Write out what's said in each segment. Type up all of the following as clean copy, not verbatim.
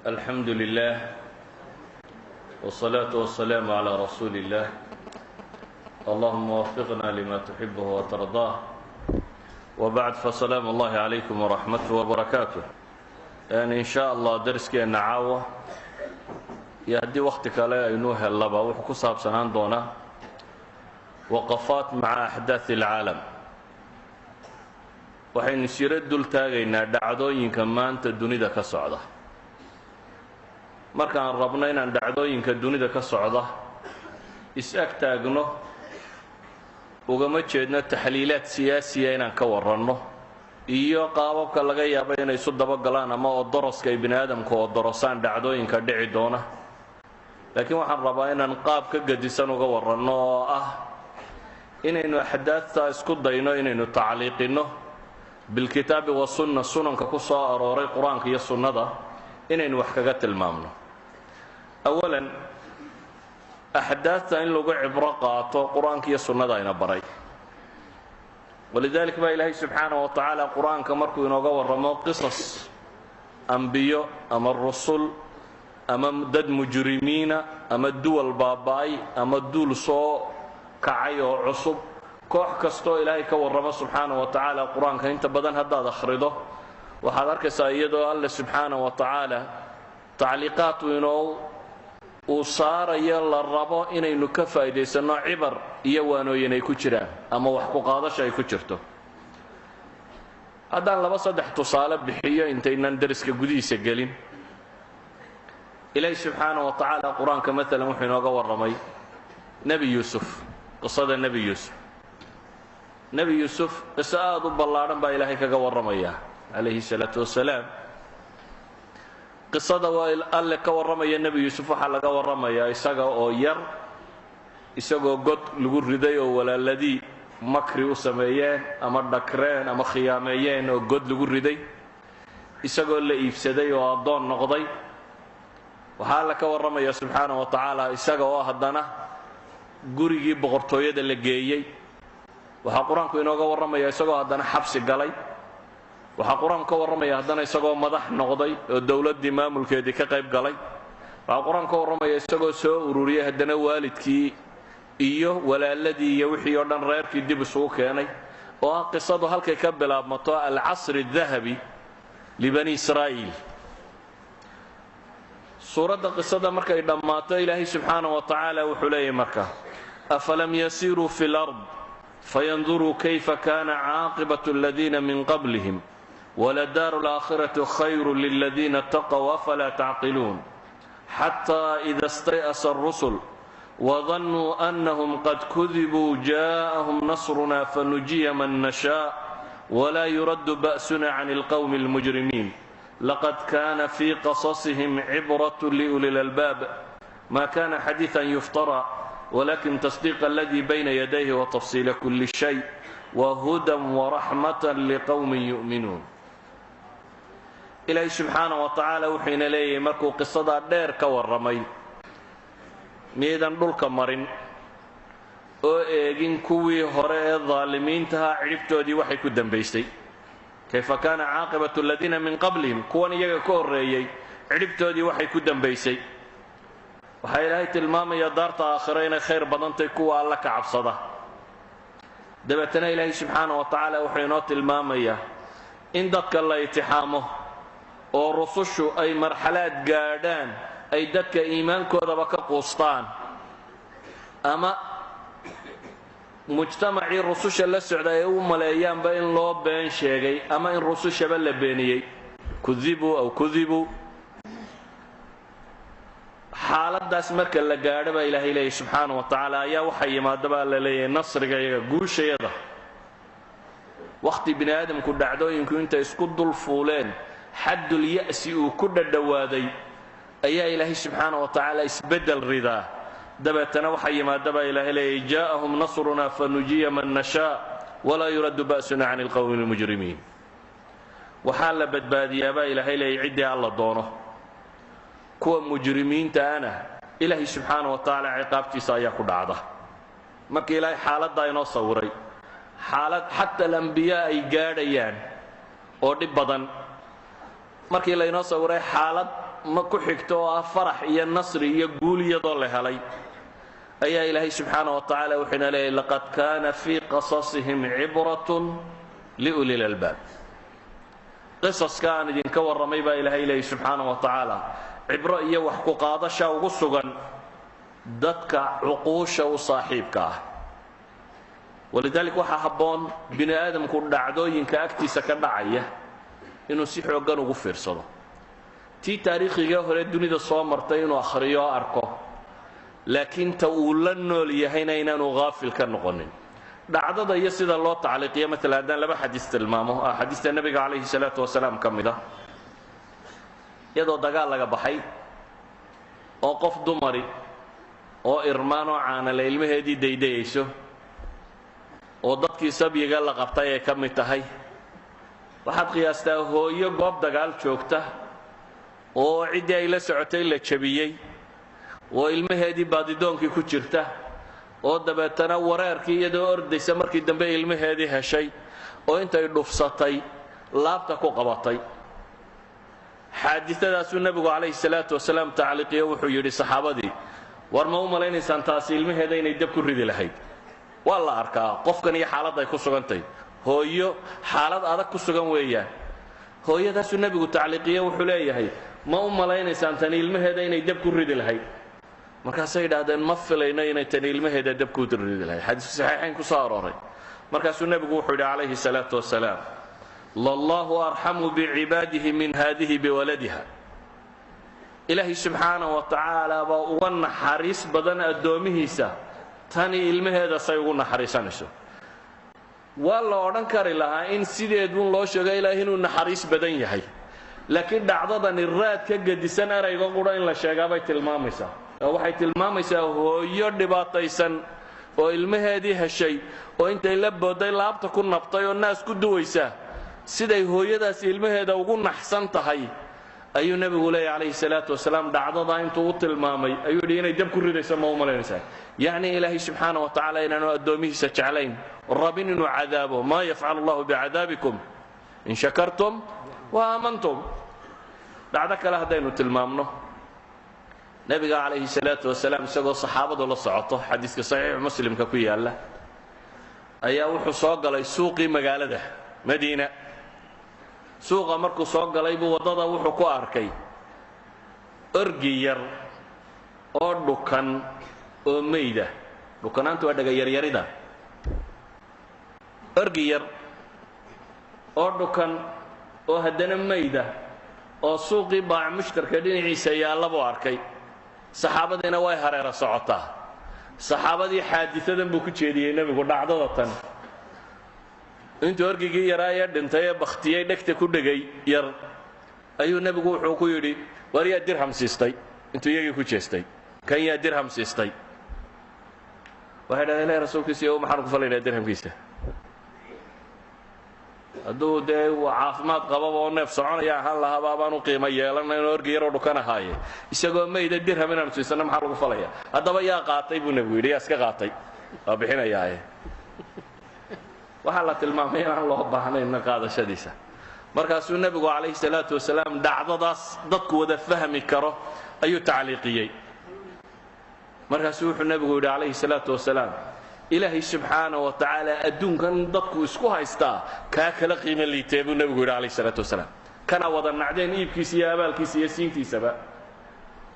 الحمد لله والصلاة والسلام على رسول الله اللهم وفقنا لما تحبه وترضاه وبعد فسلام الله عليكم ورحمته وبركاته يعني إن شاء الله درسك النعاوة يهدي وقتك لا ينوه اللبا وحكساب سنان دونا وقفات مع أحداث العالم waxaynu siro dul taagaynaa dhacdooyinka maanta dunida ka socda markaan rabno inaan dhacdooyinka dunida ka socda is-ag taagno ugama jeedno taxliilaad siyaasiya inaan ka waranno iyo qaababka laga yaabo inay isu dabagalaan ama odoroska ay bini aadamku odorosaan dhacdooyinka dhici doona laakiin waxaan rabaa inaan qaab ka gadisan uga waranno oo ah inaynu axdaadta isku dayno inaynu tacliiqinno بالكتاب والسنة سنن كقصة أروري قرآن كي السنة ده إن وحكجت المامنة أولا أحداث إن لقوا عبرقات قرآن كي السنة ده ينبري ولذلك ما إلهي سبحانه وتعالى قرآن كمركو ينوجا الرماد قصص أنبياء أما الرسل أما دد مجرمين أما الدول باباي أما الدول صو كعي عصب koox kastoo ilaahay ka warrama subxaanahu wa tacaala qur-aanka inta badan haddaad akhrido waxaad arkaysaa iyadoo alle subxaanahu wa tacaala tacliiqaadku inuu uu saarayo la rabo inaynu ka faa'iidaysanno cibar iyo waanooyin ay ku jiraan ama wax ku qaadasho ay ku jirto haddaan laba saddex tusaale bixiyo intaynan dariska gudihiisa gelin ilaahay subxaanahu wa tacaala qur-aanka maalan wuxuu inooga warramay nebi yuusuf qisada nebi yuusuf nebi yuusuf qiso aad u ballaadhan baa ilaahay kaga warramaya calayhi salaatu wasalaam qisada waa alle ka warramaya nebi yuusuf waxaa laga warramayaa isaga oo yar isagoo god lagu riday oo walaaladii makri u sameeyeen ama dhakreen ama khiyaameeyeen oo god lagu riday isagoo la iibsaday oo addoon noqday waxaa alle ka warramaya subxaanahu wa tacaala isaga oo haddana gurigii boqortooyada la geeyey waxaa qur-aanku inooga warramaya isagoo haddana xabsi galay waxaa qur-aanku ka warramaya haddana isagoo madax noqday oo dowladdii maamulkeedii ka qayb galay waxaa qur-aanku ka warramaya isagoo soo ururiyay haddana waalidkii iyo walaaladii iyo wixii oo dhan reerkii dib isugu keenay oo ah qisadu halkay ka bilaabmato alcasri adahabi libani israa'iil suuradda qisada markay dhammaato ilaahay subxaanahu wa tacaala wuxuu leeyahay marka afalam yasiiruu fi lard فينظروا كيف كان عاقبة الذين من قبلهم ولدار الآخرة خير للذين اتقوا أفلا تعقلون حتى إذا استيأس الرسل وظنوا أنهم قد كذبوا جاءهم نصرنا فنجي من نشاء ولا يرد بأسنا عن القوم المجرمين لقد كان في قصصهم عبرة لأولي الألباب ما كان حديثا يفترى ولكن تصديق الذي بين يديه وتفصيل كل شيء وهدى ورحمة لقوم يؤمنون إلهي سبحانه وتعالى وحين ليه مركو قصة دير كورمي ميدان دول كمرين oo eegin kuwii hore ee dhaalimiinta ciribtoodii waxay ku dambaystay kayfa kana aaqibatu alladina min qablihim kuwan iyaga ka horeeyay ciribtoodii waxay ku dambaysay waxaa ilaahay tilmaamaya daarta aakhiro inay khayr badantay kuwa alla ka cabsada dabeetana ilaahay subxaanahu wa tacaala wuxuu inoo tilmaamayaa in dadka la itixaamo oo rusushu ay marxalaad gaadhaan ay dadka iimaankoodaba ka quustaan ama mujtamacii rususha la socda ay u maleeyaanba in loo been sheegay ama in rusushaba la beeniyey kudibuu aw kudibuu xaaladaas marka la gaadho baa ilaahay leeyahay subxaanahu wa tacaala ayaa waxaa yimaadabaa la leeyahay nasriga iyaga guushayada wakhti bini aadamku dhacdooyinku intay isku dul fuuleen xaddul ya'si uu ku dhadhowaaday ayaa ilaahay subxaanahu wa tacaala isbeddel ridaa dabeetana waxaa yimaadabaa ilaahay leeyahay jaa'ahum nasrunaa fanujiya man nashaa walaa yuraddu ba'suna cani alqowmi almujrimiin waxaa la badbaadiyaabaa ilaahay leeyahay ciddii alla doono kuwa mujrimiinta ana ilaahay subxaanahu wa tacaala ciqaabtiisa ayaa ku dhacda markii ilaahay xaaladdaa inoo sawiray xaalad xataa alambiyaa ay gaadhayaan oo dhib badan markii laynoo sawiray xaalad ma ku xigto oo ah farax iyo nasri iyo guul iyadoo la helay ayaa ilaahay subxaanaه wa tacaala wuxuuna leeyahy laqad kaana fii qasasihim cibratun liuli lalbaab qisaska aan idinka warramay baa ilaahay leeyahy subxaanaه wa tacaala cibro iyo wax ku qaadasha ugu sugan dadka cuquusha u saaxiibka ah walidalik waxaa habboon bini aadamku dhacdooyinka agtiisa ka dhacaya inuu si xooggan ugu fiirsado tii taariikhiga hore dunida soo martay inuu akhriyo o arko laakiin ta uu la nool yahayna inaanu haafil ka noqonin dhacdada iyo sida loo tacliiqiyo maalan haddaan laba xadiis tilmaamo xadiista nebiga calayhi salaatu wasalaam ka mid ah iyadoo dagaal laga baxay oo qof dumari oo irmaan oo caanale ilmaheedii daydayayso oo dadkii sabyiga la qabtay ay ka mid tahay waxaad qiyaastaa hooyo goob dagaal joogta oo ciddii ay la socotay la jabiyey oo ilmaheedii baadidoonkii ku jirta oo dabeetana wareerkii iyadoo ordaysa markii dambe ilmaheedii heshay oo intay dhufsatay laabta ku qabatay xaadidadaasuu nebigu calayhi salaatu wasalaam tacliiqiyo wuxuu yidhi saxaabadii war ma u malaynaysaan taasi ilmaheeda inay dab ku ridi lahayd waa la arkaa qofkan iyo xaaladda ay ku sugantahy hooyo xaalad adag ku sugan weeyaan hooyadaasuu nebigu tacliiqiye wuxuu leeyahay ma u malaynaysaan tani ilmaheeda inay dab ku ridi lahayd markaasay yidhaahdeen ma filayno inay tani ilmaheeda dab ku ridi lahayd xadiiska saxiixayn ku soo arooray markaasuu nebigu wuxuu yidhi calayhi salaatu wasalaam lallahu arxamu bicibaadihi min haadihi biwaladiha ilaahay subxaanahu wa tacaala baa uga naxariis badan addoomihiisa tani ilmaheeda say ugu naxariisanayso waa la odhan kari lahaa in sideedun loo sheego ilaahay inuu naxariis badan yahay laakiin dhacdadani raad ka gedisan erayga qura in la sheegaabay tilmaamaysaa oo waxay tilmaamaysaa hooyo dhibaataysan oo ilmaheedii heshay oo intay la booday laabta ku nabtay oo naas ku duwaysa siday hooyadaasi ilmaheeda ugu naxsan tahay ayuu nebigu leeyahy calayhi salaatu wasalaam dhacdada intuu u tilmaamay ayuu yidhi inay dab ku ridayso ma u malaynaysaa yacni ilaahay subxaana wa tacaala inaanu addoomihiisa jeclayn rabin inuu cadaabo maa yafcalu allahu bicadaabikum in shakartum wa aamantum dhacdo kale haddaynu tilmaamno nebiga calayhi salaatu wasalaam isagoo saxaabadu la socoto xadiiska saxiixu muslimka ku yaalla ayaa wuxuu soo galay suuqii magaalada madiina suuqa markuu soo galay buu waddada wuxuu ku arkay orgi yar oo dhukan oo mayda dhukanaanta waa dhagayaryarida orgi yar oo dhukan oo haddana mayda oo suuqii baac mushtarka dhinaciisa yaalla buu arkay saxaabadiina way hareera socotaa saxaabadii xaadisadan buu ku jeediyey nebigu dhacdada tan intuu orgigii yaraa ee dhintay ee bakhtiyey dhegta ku dhegay yar ayuu nebigu wuxuu ku yidhi war yaa dirham siistay intuu iyagii ku jeestay kan yaa dirham siistay waxay dhahdeen ilahi rasuulkiisa iyo maxaanu ku falaynaa dirhamkiisa hadduu dee caafimaad qababa oo neef soconaya ahaan lahaaba abaanu qiimo yeelana inuu orgi yaroo dhukan ahaaye isagoo mayda dirham inaanu siisanno maxaa lagu falaya haddaba yaa qaatay buu nebigu yidhi yaa iska qaatay waa bixinayaaye waxaa la tilmaamay inaan loo baahnayna qaadashadiisa markaasuu nebigu calayhi salaatu wasalaam dhacdadaas dadku wada fahmi karo ayuu tacliiqiyey markaasuu wuxuu nebigu yidhi calayhi salaatu wasalaam ilaahay subxaana wa tacaala adduunkan dadku isku haystaa kaa kala qiimo liitee buu nebigu yidhi calayhi salaatu wasalaam kana wada nacdeen iibkiisa iyo abaalkiisa iyo siintiisaba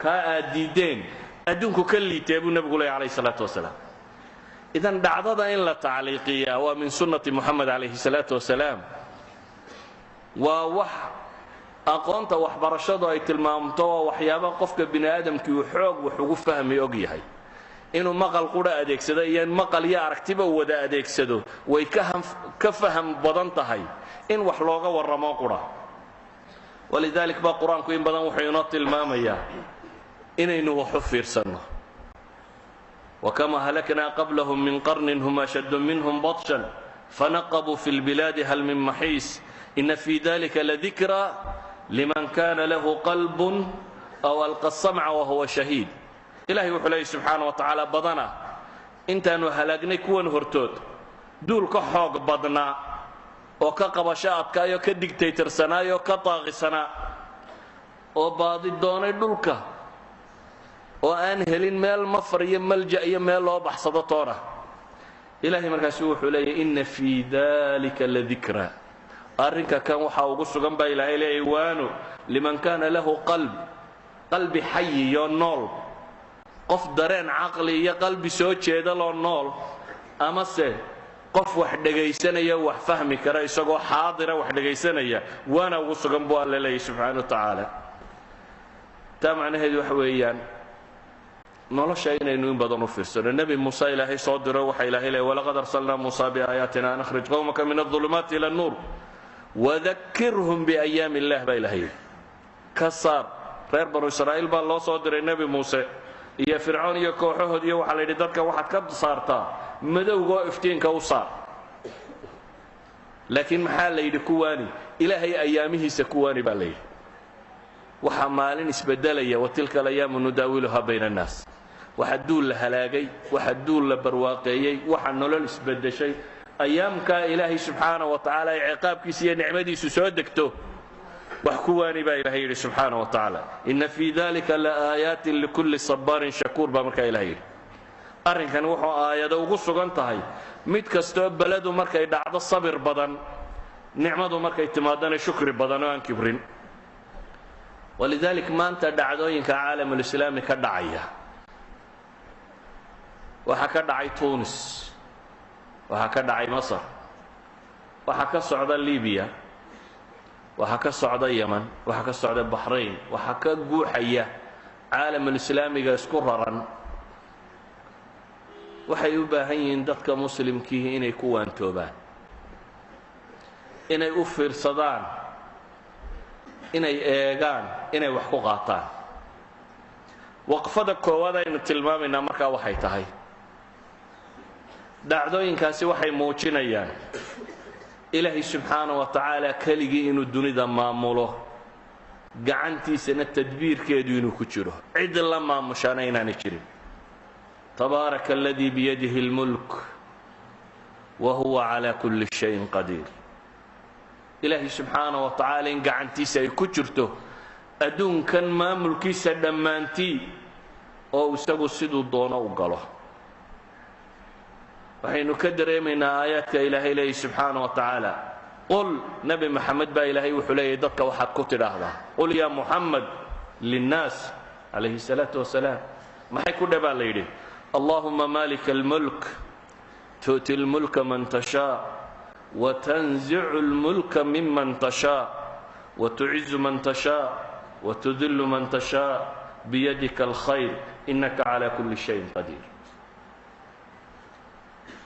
kaa aad diiddeen adduunku ka liitee buu nebigu leeyahy calayhi salaatu wasalaam idan dhacdada in la tacliiqiyaa waa min sunnati moxamed calayhi salaatu wasalaam waa wax aqoonta waxbarashadu ay tilmaamto waa waxyaaba qofka bini aadamkii uu xoog wax ugu fahmi og yahay inuu maqal qura adeegsado iyo in maqal iyo aragtiba wada adeegsado way ka faham badan tahay in wax looga warramo qura walidalik baa qur-aanku in badan wuxuu inoo tilmaamayaa inaynu wax u fiirsanno وكما هلكنا قبلهم من قرن هم أشد منهم بطشا فنقبوا في البلاد هل من محيص إن في ذلك لذكرى لمن كان له قلب أو ألقى السمع وهو شهيد إلهي وحليه سبحانه وتعالى بدنا انت أنه هلقني كون هرتود دول كحوق بدنا وكقبشات كايو كديكتاتر سنا يو كطاغي سنا oo baadi doonay dhulka oo aan helin meel mafar iyo malja iyo meel loo baxsado toona ilaahay markaas wuxuu leeyahay inna fii dalika la dhikra arrinka kan waxa ugu sugan baa ilaahay leeyahay waano liman kaana lahu qalbi xayi iyo nool qof dareen caqli iyo qalbi soo jeeda loo nool ama se qof wax dhagaysanaya wax fahmi kara isagoo xaadira wax dhagaysanaya waana ugu sugan buu Alle leeyahay subhanahu wa ta'ala taa macnaheedu waxa weeyaan nolosha inaynu in badan u fiirsano nabi muuse ilaahay soo diro waxa ilaahay leeyahay walaqad arsalna muusa biaayatina an akhrij qawmaka min adh-dhulumati ila an-nur wadhakkirhum biayaami illah baa ilaahay kasar reer banu israa'iil baa loo soo diray nabi muuse iyo fircoon iyo kooxahood iyo waxa la yidhi dadka waxaad ka saartaa madowga iftiinka u saar laakiin maxaa la yidhi kuwaani ilaahay ayaamihiisa kuwaani baa la yidhi waxa maalin isbedelaya watilka alayaamu nudaawiluha bayna annaas waxa duul la halaagay waxa duul la barwaaqeeyey waxa nolol isbedeshay ayaamka ilaahay subxaanahu wa tacaala ay ciqaabkiisa iyo nicmadiisu soo degto wax kuwaani baa ilaahay yidhi subxaanahu wa tacaala inna fii dalika la aayaatin likulli sabaarin shakuur baa markaa ilahay yidhi arrinkan wuxuu aayado ugu sugan tahay mid kastoo beledu markay dhacdo sabir badan nicmadu markay timaadana shukri badan oo aan kibrin walidalik maanta dhacdooyinka caalamulislaami ka dhacaya waxaa ka dhacay tunis waxaa ka dhacay masar waxaa ka socda libiya waxaa ka socda yaman waxaa ka socda baxrayn waxaa ka guuxaya caalamulislaamiga isku raran waxay u baahan yihiin dadka muslimkiihi inay ku waantoobaan inay u fiirsadaan inay eegaan inay wax ku qaataan waqfada koowaad aynu tilmaamaynaa markaa waxay tahay dhacdooyinkaasi waxay muujinayaan ilaahay subxaanahu wa tacaala keligii inuu dunida maamulo gacantiisana tadbiirkeedu inuu ku jiro cid la maamushaana inaanay jirin tabaaraka aladii biyadihi اlmulk wa huwa calaa kulli shayin qadiir ilaahay subxaanahu wa tacaala in gacantiisa ay ku jirto adduunkan maamulkiisa dhammaantii oo isagu siduu doono u galo waxaynu ka dareemaynaa aayaadka ilaahay leeyahy subxaanahu wa tacaala qul nebi maxamed baa ilaahay wuxuu leeyahy dadka waxaad ku tidhaahdaa qul yaa muxamed linnaas calayhi salaatu wasalaam maxay ku dhabaa la yidhi allahuma malika almulk tu'ti lmulka man tashaa وتنزع الملك ممن تشاء وتعز من تشاء وتذل من تشاء بيدك الخير إنك على كل شيء قدير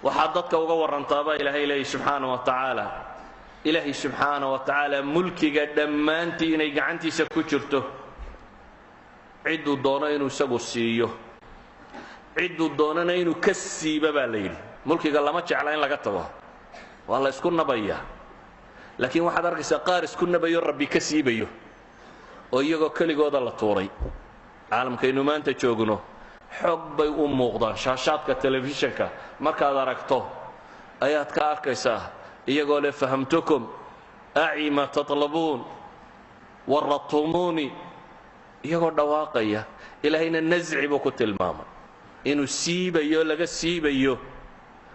وحددك وغورنتابا إلهي إلهي سبحانه وتعالى إلهي سبحانه وتعالى ملكي دمانتي إني قعنتي سكوشرته عدو دونا إنو سقو السيو عدو دونا إنو كسي بابا ليل ملكي قال لما تشعلين لقطبه waa la isku nabaya laakiin waxaad arkaysaa qaar isku nabayo rabbi ka siibayo oo iyagoo keligooda la tuuray caalamkaynu maanta joogno xoog bay u muuqdaan shaashaadka telefishinka markaad aragto ayaad ka arkaysaa iyagoo le fahamtukum aci ma tatlabuun warratumuuni iyagoo dhawaaqaya ilaahayna nasci buu ku tilmaamay inuu siibayo laga siibayo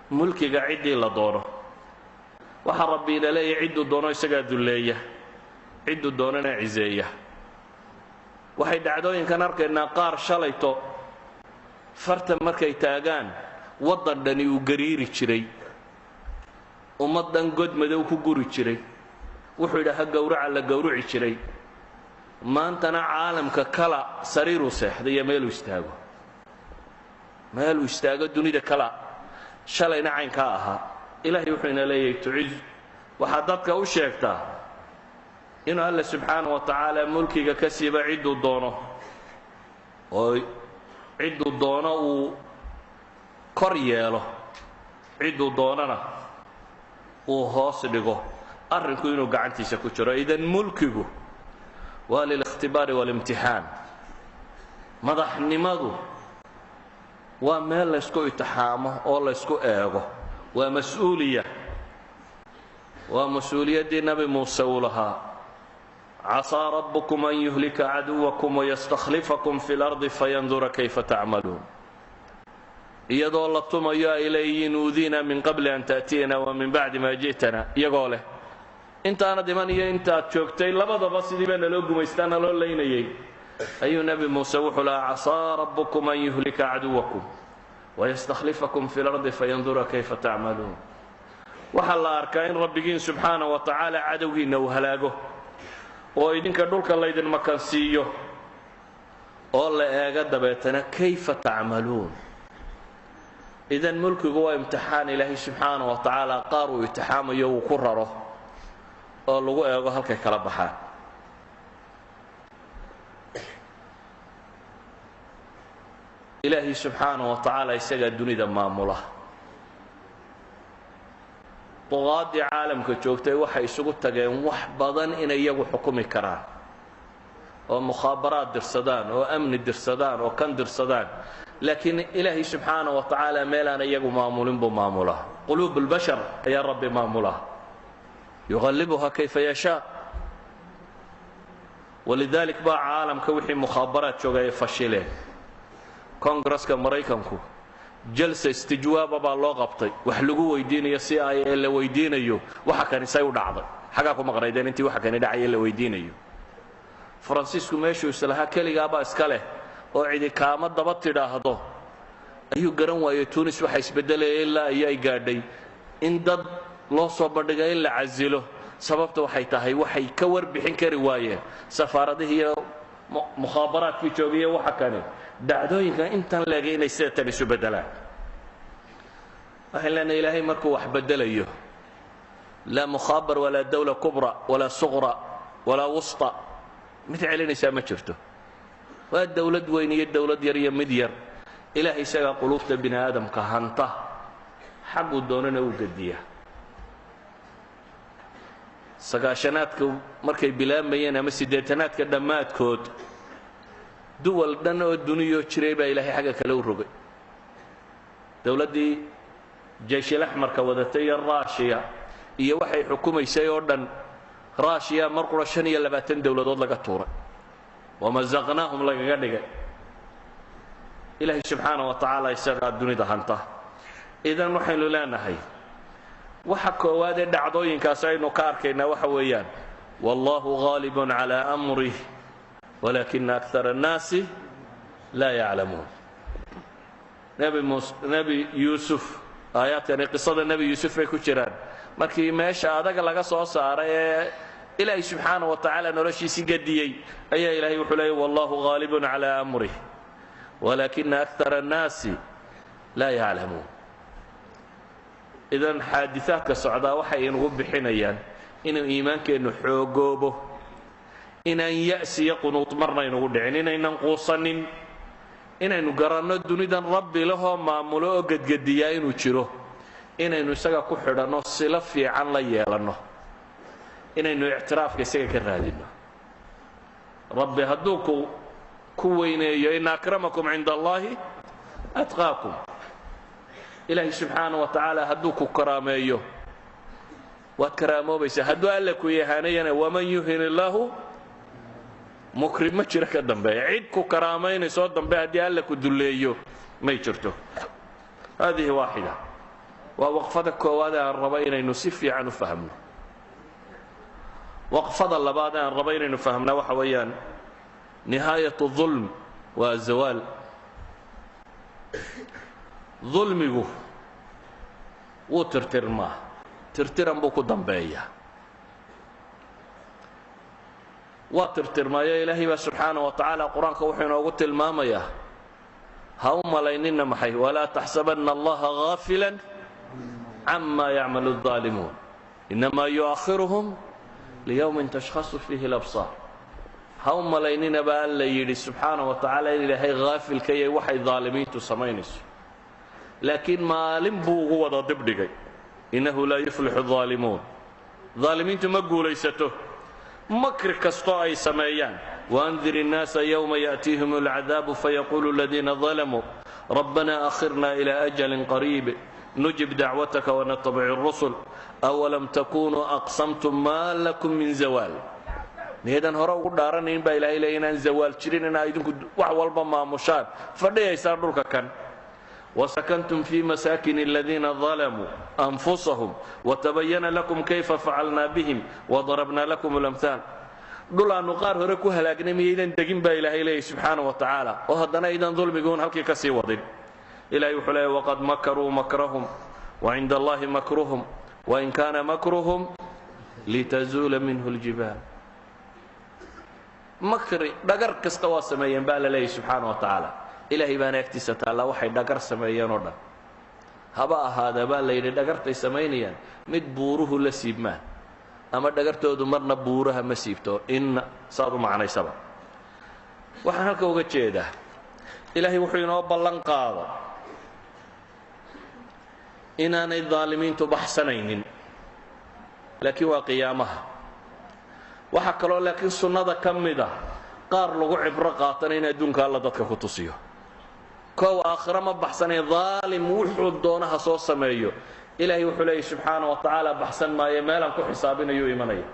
mulkiga ciddii la doono waxa rabbiina leeyahay cidduu doono isagaa dulleeya cidduu doonana ciseeya waxay dhacdooyinkan arkaynaa qaar shalayto farta markay taagaan waddan dhani uu gariiri jiray ummaddan god madow ku guri jiray wuxuu yidhaha gowraca la gowrici jiray maantana caalamka kala sariiruu seexday iyo meeluu istaago dunida kala shalayna caynkaa ahaa ilaahay wuxuu ina leeyahay tuciz waxaad dadka u sheegtaa inuu alle subxaanahu wa tacaala mulkiga ka siiba cidduu doono oo cidduu doono uu kor yeelo cidduu doonana uu hoos dhigo arrinku inuu gacantiisa ku jiro idan mulkigu waa lilikhtibaari waalimtixaan madaxnimadu waa meel laysku itixaamo oo laysku eego waa mas-uuliya waa mas-uuliyaddii nabi muuse uu lahaa عسى ربكم أن يهلك عدوكم ويستخلفكم في الأرض فينظر كيف تعملون iyadoo la tumayo ay leeyihiin uudina min qabli an ta'tiina wa min ba'di ma ji'tana iyagoo leh intaana dhiman iyo intaad joogtay labadaba sidii baa naloo gumaystaan loo leynayay ayuu nabi muuse wuxuu lahaa casaa rabbukum an yuhlika caduwakum wayastakhlifakum fi lardi fayandura kayfa tacmaluun waxaa la arkaa in rabbigiin subxaanahu wa tacaala cadowgiinna uu halaago oo idinka dhulka laydin makansiiyo oo la eega dabeetana kayfa tacmaluun idan mulkigu waa imtixaan ilaahay subxaanahu wa tacaala qaar uu imtixaamayo uu ku raro oo lagu eego halkay kala baxaan ilaahay subxaanahu wa tacaala isagaa dunida maamula duqaadii caalamka joogtay waxay isugu tageen wax badan inay iyagu xukumi karaan oo mukhaabaraad dirsadaan oo amni dirsadaan oo kan dirsadaan laakiin ilaahay subxaanahu wa tacaala meelaan iyagu maamulin buu maamulaa quluub albashar ayaa rabbi maamulaa yuqallibuha kayfa yashaa walidalik baa caalamka wixii mukhaabaraad jooga ay fashileen kongareska maraykanku jalsa istijwaaba baa loo qabtay wax lagu weydiinayo si ay la weydiinayo waxa kan isay u dhacday xagaa ku maqnaydeen intii waxa kan dhacay la weydiinayo faransiisku meeshuu islaha kaligaaba iska leh oo cidi kaama daba tidhaahdo ayuu garan waayay tunis waxa isbedelay ilaa ay gaadhay in dad loo soo bandhigay in la casilo sababta waxay tahay waxay ka warbixin kari waayeen safaaradihi iyo mukhaabaraadkii joogay waxa kani dhacdooyinka intan leegay inay sida tan isu bedelaan ahlan ilaahay markuu wax bedelayo la mukhabar wala dawla kubra wala sughra wala wusta mid celinaysa ma jirto waa dawlad weyn iyo dawlad yar iyo mid yar ilaahay isaga qulubta bini aadamka hanta xaqu doonana uu gadiya sagaashanaadka markay bilaamayeen ama sideetanaadka dhammaadkood duwal dhan oo duniyo jiray baa ilaahay xagga kale u rogay dawladdii jayshil axmarka wadatay raashiya iyo waxay xukumaysay oo dhan raashiya mar qura 25 dawladood laga tuuray wamazaqnaahum lagaga dhigay ilaahay subxaanahu wa tacaala isagaa dunida hanta idan waxaynu leenahay waxa koowaad ee dhacdooyinkaas aynu ka arkaynaa waxa weeyaan wallahu ghalibun calaa amrih walakina akthara annaasi laa yaclamuun nebi yuusuf aayaadkani qisada nebi yuusuf bay ku jiraan markii meesha adaga laga soo saaray ee ilaahay subxaanahu wa tacaala noloshiisii gadiyey ayaa ilaahay wuxuu leeyay wallahu ghalibun calaa amrih walakina akthara annaasi laa yaclamuun idan xaadiثaadka socdaa waxay inagu bixinayaan inuu iimaankeennu xoogoobo inaan ya'si iyo qunuud marna inagu dhicin inaynan quusanin inaynu garanno dunidan rabbi lahoo maamulo oo gedgediyaa inuu jiro inaynu isaga ku xidhanno silo fiican la yeelanno inaynu ictiraafka isaga ka raadinno rabbi hadduu ku weyneeyo ina akramakum cinda allahi atqaakum ilaahay subxaanahu wa tacaala hadduu ku karaameeyo waad karaamoobaysaa hadduu alla ku yahaanayana waman yuhin illaahu mukrim ma jiro ka dambeeya cid ku karaamaynayso dambe haddii alla ku dulleeyo may jirto hadihi waaxida waa waqfada koowaad aan raba inaynu si fiican u fahmno waqfada labaad aan raba inaynu fahmnaa waxa weeyaan nihaayat الظulm waa zawaal dulmigu wuu tirtirmaa tirtiran buu ku dambeeyaa waa tirtirmaayo ilaahay baa subxaanahu wa tacaala qur-aanka wuxuu inoogu tilmaamayaa ha u malaynina maxay walaa taxsabanna allaha gaafilan cama yacmalu الظaalimuun inamaa yu'akhiruhum liyowmin tashkhasu fiihi اlabsaar ha u malaynina baa alla yidhi subxaanahu wa tacaala in ilaahay haafilka yahay waxay daalimiintu samaynayso laakiin maalin buu ugu wada dibdhigay innahu laa yuflixu الظaalimuun ظaalimiintu ma guulaysato makri kastoo ay sameeyaan waandir الnaasa yowma ya'tiihim اlcadaabu fayaquulu aladiina ظalamuu rabbana akhirna ilى ajalin qariib nujib dacwataka wanatabic الrusul awalam takunuu aqsamtum maa lakum min zawaal miyadan hore ugu dhaaranayn baa ilaahay leeyahay inaan zawaal jirin inaa idinku wax walba maamushaan fadhiyaysaan dhulka kan وسكنتم في مساكن الذين ظلموا أنفسهم وتبين لكم كيف فعلنا بهم وضربنا لكم الأمثال دول نقار هركو هلاقنا ميدان دقين با إلهي إليه سبحانه وتعالى وهدنا إذن ظلم يقولون هلكي كسي وضل إلهي وحلاه وقد مكروا مكرهم وعند الله مكرهم وإن كان مكرهم لتزول منه الجبال مكري دقر كستوا سميين با إليه سبحانه وتعالى ilaahay baana agtiisa taallaa waxay dhagar sameeyeen oo dhan haba ahaada baa la yidhi dhagartay samaynayaan mid buuruhu la siibmaan ama dhagartoodu marna buuraha ma siibto inna saad u macnaysaba waxaan halka uga jeedaa ilaahay wuxuu inoo ballan qaado inaanay daalimiintu baxsanaynin laakiin waa qiyaamaha waxa kaloo laakiin sunnada ka mid ah qaar lagu cibro qaatana in adduunka alla dadka ku tusiyo كو آخر ما بحثني ظالم وحود دونها صوص سمايو إلهي وحليه سبحانه وتعالى بحثن ما يمالا كو حسابنا يو إيماني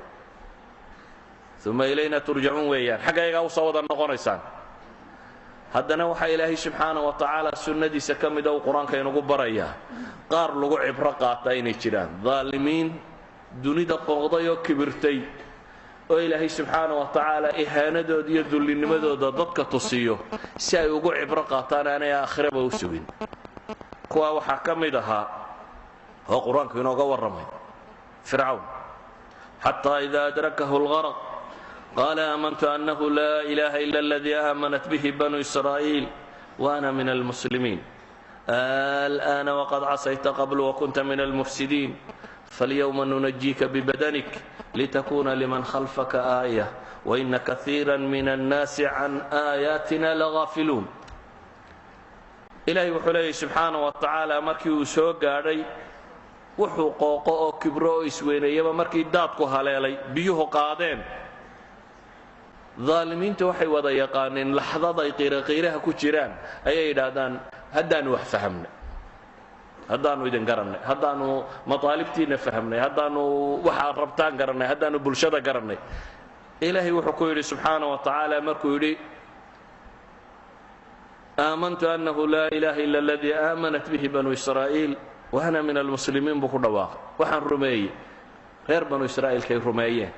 ثم إلينا ترجعون ويان حقا يقاو صودا نغنيسان هذا نوحى إلهي سبحانه وتعالى سنة دي سكمد وقرآن كي نقول بريا قار لغو عبرقاتين جيران ظالمين دوني دا قوضيو كبرتي oo ilaahay subxaanahu wa ta'ala ihaanadooda iyo dulinimadooda dadka tusiyo si ay ugu cibro qaataan aanay aakhiraba u sugin kuwa waxa kamid ahaa oo quraanku inooga waramay fircawn hatta idha adrakahu al-gharq qala amantu annahu la ilaha illa alladhi amanat bihi banu israil wa ana min al-muslimin الآن وقد عصيت قبل وكنت من المفسدين فاليوم ننجيك ببدنك لتكون لمن خلفك آية وإن كثيرا من الناس عن آياتنا لغافلون إلهي وحليه سبحانه وتعالى مركي وسوق علي وحقوق كبرو إسوين يما مركي داتكو هلالي بيوه قادين ظالمين توحي وضا يقانين لحظة قيرها كجيران أي إدادان هدان وحفهمنا هدانو إذن قرني هدانو مطالبتينا فهمنا هدانو وحا ربطان قرني هدانو بلشدة قرني إلهي وحكو يلي سبحانه وتعالى مركو يلي آمنت أنه لا إله إلا الذي آمنت به بنو إسرائيل وأنا من المسلمين بكل واقع وحن رمي غير بنو إسرائيل كي رميين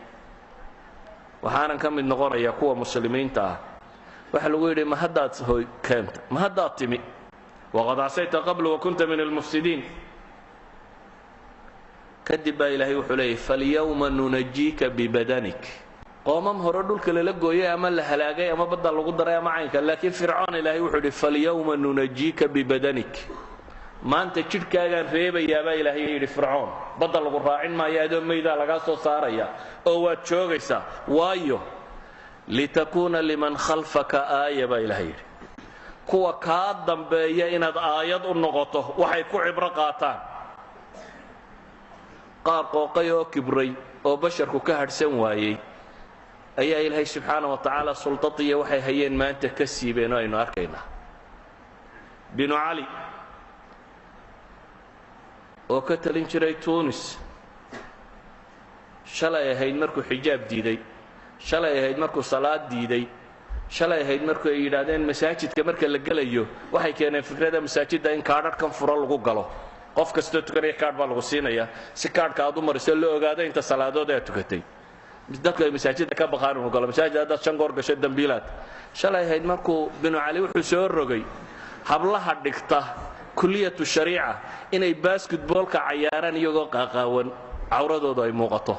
وحانا كم من نغور يقوى مسلمين تا وحلو يلي ما هدات هوي كانت ما هدات تمي وقد عصيت قبل وكنت من المفسدين كذب إلهي وحليه فاليوم ننجيك ببدنك قومم هردول كلا لقوية أما لهلاقي أما بدل القدر يا معينك لكن فرعون إلهي وحليه فاليوم ننجيك ببدنك ما أنت تشرك كان ريبا يا با إلهي فرعون بدل القراعين ما يادون ميدا لقاسو صاريا أو تشوغيسا وايو لتكون لمن خلفك آية با إلهي kuwa ka dambeeya inaad aayad u noqoto waxay ku cibro qaataan qaar qooqay oo kibray oo basharku ka hadhsan waayay ayaa ilaahay subxaanahu wa ta'ala sultadiya waxay hayeen maanta ka siibeen oo aynu arkaynaa binu cali oo ka talin jiray tunis shalay ahayd markuu xijaab diiday shalay ahayd markuu salaad diiday shalay ahayd markuu ay yiraahdeen masaajidka marka la galayo waxay keeneen fikrada masaajidda in kaadhkan furo lagu galo qof kasta tukanaya kaadh baa lagu siinaya si kaadhka aad u mariso loo ogaado inta salaadood ay tukatay dadka masaajidda ka baqaan inuu galo masaajidda shan goor gashay dambiilaad shalay ahayd markuu binu cali wuxuu soo rogay hablaha dhigta kulliyatu shariica inay basketballka ciyaaraan iyagoo qaaqaawan cawradooda ay muuqato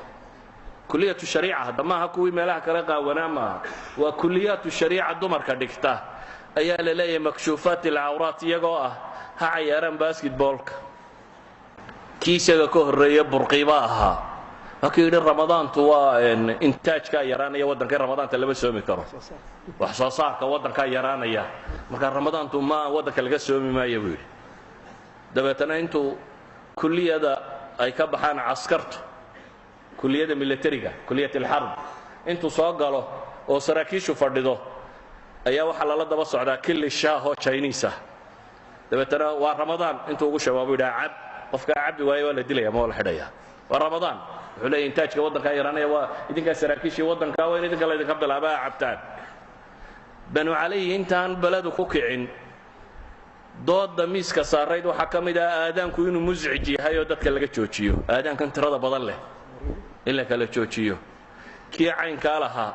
كلية الشريعة هذا ما هكوي ملاها كرقة ونامها وكليات الشريعة دمر كدكتا أيال لي مكشوفات العورات يقوى ها عياران باسكت بولك كيسة كهرية برقيباها أكيد رمضان توا إنتاج كايران يا ودن كان رمضان تلبس سومي كرو وحصاصار كودن كايران يا مكان رمضان تو ما ودن كلقى سومي ما يبوي دبتنا أنتو كلية دا أي كبحان عسكرت كلية ميليتريكا كلية الحرب انتو soo galo oo saraakiishu fadhido ayaa waxa la daba socdaa kili shaaho Chinese dabeetana waa Ramadan intuu ugu shabaabo ila cab qofka cabdi waayo la dilaya ma wala xidhaya waa Ramadan wuxuu leeyahay intaajka waddanka yaraanaya waa idinkaa saraakiishii waddanka waa in idinka laydinka bilaabaa cabtaan banu calayhi intaan beledu ku kicin dooda miiska saarayd waxaa ka mid ah aadaanku inuu muscij yahay oo dadka laga joojiyo aadaankan tirada badan leh in la kala joojiyo kii caynkaa lahaa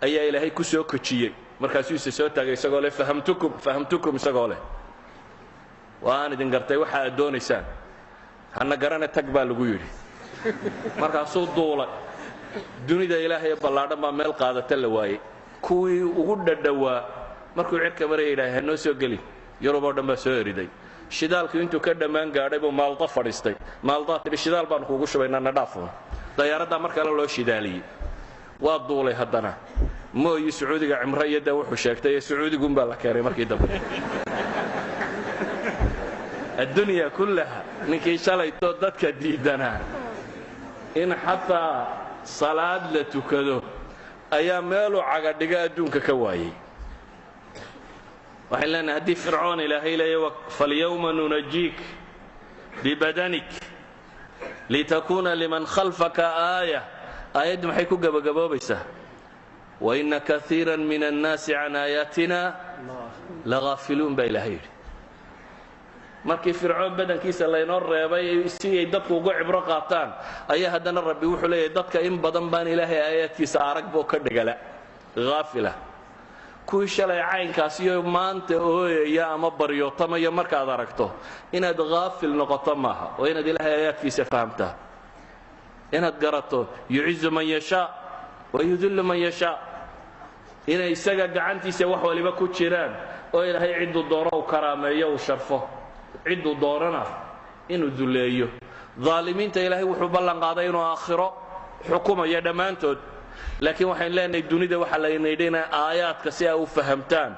ayaa ilaahay ku soo kojiyey markaasuu isa soo taagay isagoo leh fahamtukum isagoo leh waan idin gartay waxa aad doonaysaan hana garane tag baa lagu yidhi markaasuu duulay dunida ilaahay ballaadhan baa meel qaadata la waayey kuwii ugu dhadhowaa markuu cirka maraya ilaahay hanoo soo gelin yurub oo dhan baa soo eriday shidaalku intuu ka dhammaan gaadhay buu maalda fadhiistay maaldaa tidhi shidaal baanu kuugu shubaynaa na dhaafun dayaaraddaa mar kale loo shidaaliyey waa duulay haddana mooyi sacuudiga cimro iyo dee wuxuu sheegtay ee sacuudiguunbaa la keenay markii dambe addunya kullaha ninkii shalaytoo dadka diidanaa in xataa salaad la tukado ayaa meeluu cagadhiga adduunka ka waayey waxaan leenahay haddii fircoon ilaahay leeya falyawma nunajiik bibadanik litakuuna liman khalfaka aaya aayaddu maxay ku gebagaboobaysaa waina kaiira min annaasi can aayaatina lagaafiluun baa ilaahay yidhi markii fircoon badankiisa laynoo reebay si ay dadku uga cibro qaataan ayaa haddana rabbi wuxuu leeyahay dadka in badan baan ilaahay aayaadkiisa arag boo ka dhegala haafila kuwii shalay caynkaasiyo maanta ooyaya ama baryootamaya markaad aragto inaad haafil noqoto maaha oo inaad ilaahay aayaadkiisa fahamtaa inaad garato yucizu man yashaa wa yudillu man yashaa inay isaga gacantiisa wax waliba ku jiraan oo ilaahay cidduu doono uu karaameeyo uu sharfo cidduu doonana inuu duleeyo aalimiinta ilaahay wuxuu ballan qaaday inuu aakhiro xukumayo dhammaantood laakiin waxaan leenahay dunida waxaa laynayidhi inay aayaadka si ay u fahamtaan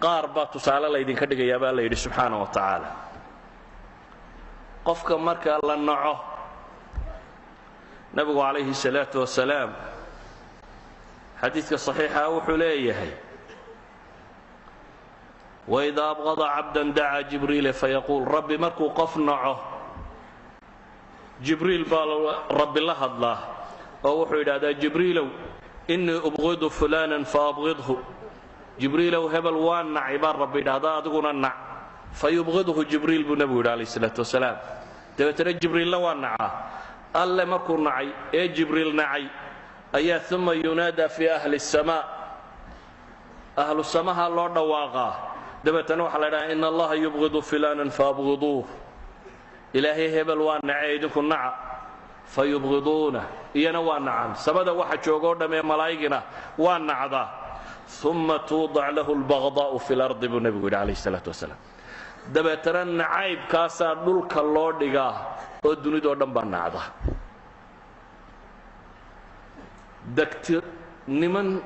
qaar baa tusaale laydinka dhigayaa baa la yidhi subxaana wa tacaala qofka marka la naco nabigu calayhi salaatu wasalaam xadiidka saxiixa wuxuu leeyahay وإذا أبغض عبدا دعا جبريل فيقول ربي مركو قف نعه جبريل بال رب الله الله ووحي هذا جبريل إني أبغض فلانا فأبغضه جبريل وهبل وان عبار ربي هذا أدقون النع فيبغضه جبريل بنبي عليه الصلاة والسلام تبترى جبريل وان نعه الله مركو نعي إيه جبريل نعي أي ثم ينادى في أهل السماء أهل السماء الله دواقاه dabeetana waxaa la dhahaa in allaha yubqidu filanan faabqiduuh ilaahay hebel waa nacay idinku naca fayubqiduuna iyana waa nacaan samada waxa joogoo dhammee malaa'igina waa nacdaa uma tuudac lahu lbaqdaa'u fi lardi buu nebigu yidhi calayhi salaatu wasalaam dabeetana nacaybkaasaa dhulka loo dhigaa oo dunidoo dhan baa nacda niman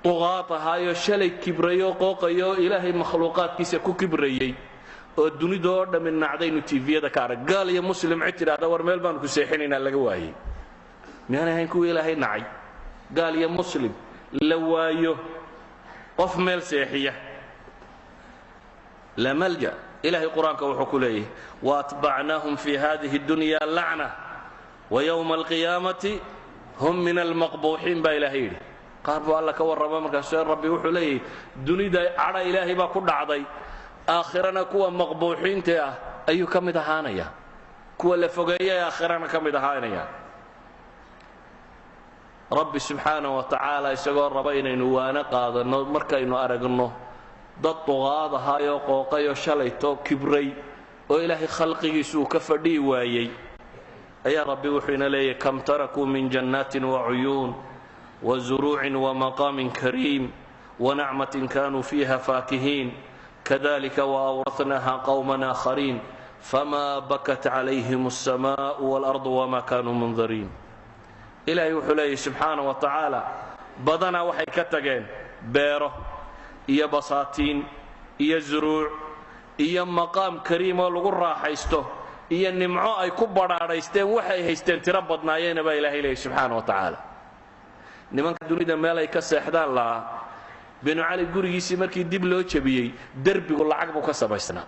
duqaad ahaayo shalay kibrayo qooqayo ilaahay makhluuqaadkiisa ku kibrayey oo dunidoo dhammi nacdaynu tiiviyada ka arag gaal iyo muslim cid tidhaahda war meel baanu ku seexinaynaa laga waayey miyaan ahayn kuwii ilaahay nacay gaal iyo muslim la waayo qof meel seexiya la malja ilaahay qur-aanka wuxuu ku leeyahay waatbacnaahum fi hadihi اdunya lacna wayowma alqiyaamati hum min almaqbuuxiin baa ilaahay yidhi qaar buu alla ka warrama markaasuu rabbi wuxuu leeyahay dunida cadha ilaahay baa ku dhacday aakhirana kuwa maqbuuxiinta ah ayuu ka mid ahaanaya kuwa la fogeeyay aakhirana ka mid ahaanaya rabbi subxaanahu wa tacaala isagoo raba inaynu waana qaadanno markaynu aragno dad duqaad ahaayoo qooqayoo shalayto kibray oo ilaahay khalqigiisu uu ka fadhihi waayey ayaa rabbi wuxuu ina leeyahay kam tarakuu min jannaatin wacuyuun وزروع ومقام كريم ونعمة كانوا فيها فاكهين كذلك وأورثناها قوما آخرين فما بكت عليهم السماء والأرض وما كانوا منظرين إلهي وحليه سبحانه وتعالى بدنا وحي كتغين بيره إيا بساتين إيا زروع إيا مقام كريم ولغو راحيسته إيا النمعو أي كبر عريستين وحي هيستين تربضنا ينبا إلهي سبحانه وتعالى nimanka dunida meel ay ka seexdaan lahaa binu cali gurigiisii markii dib loo jabiyey derbigu lacag buu ka samaysnaa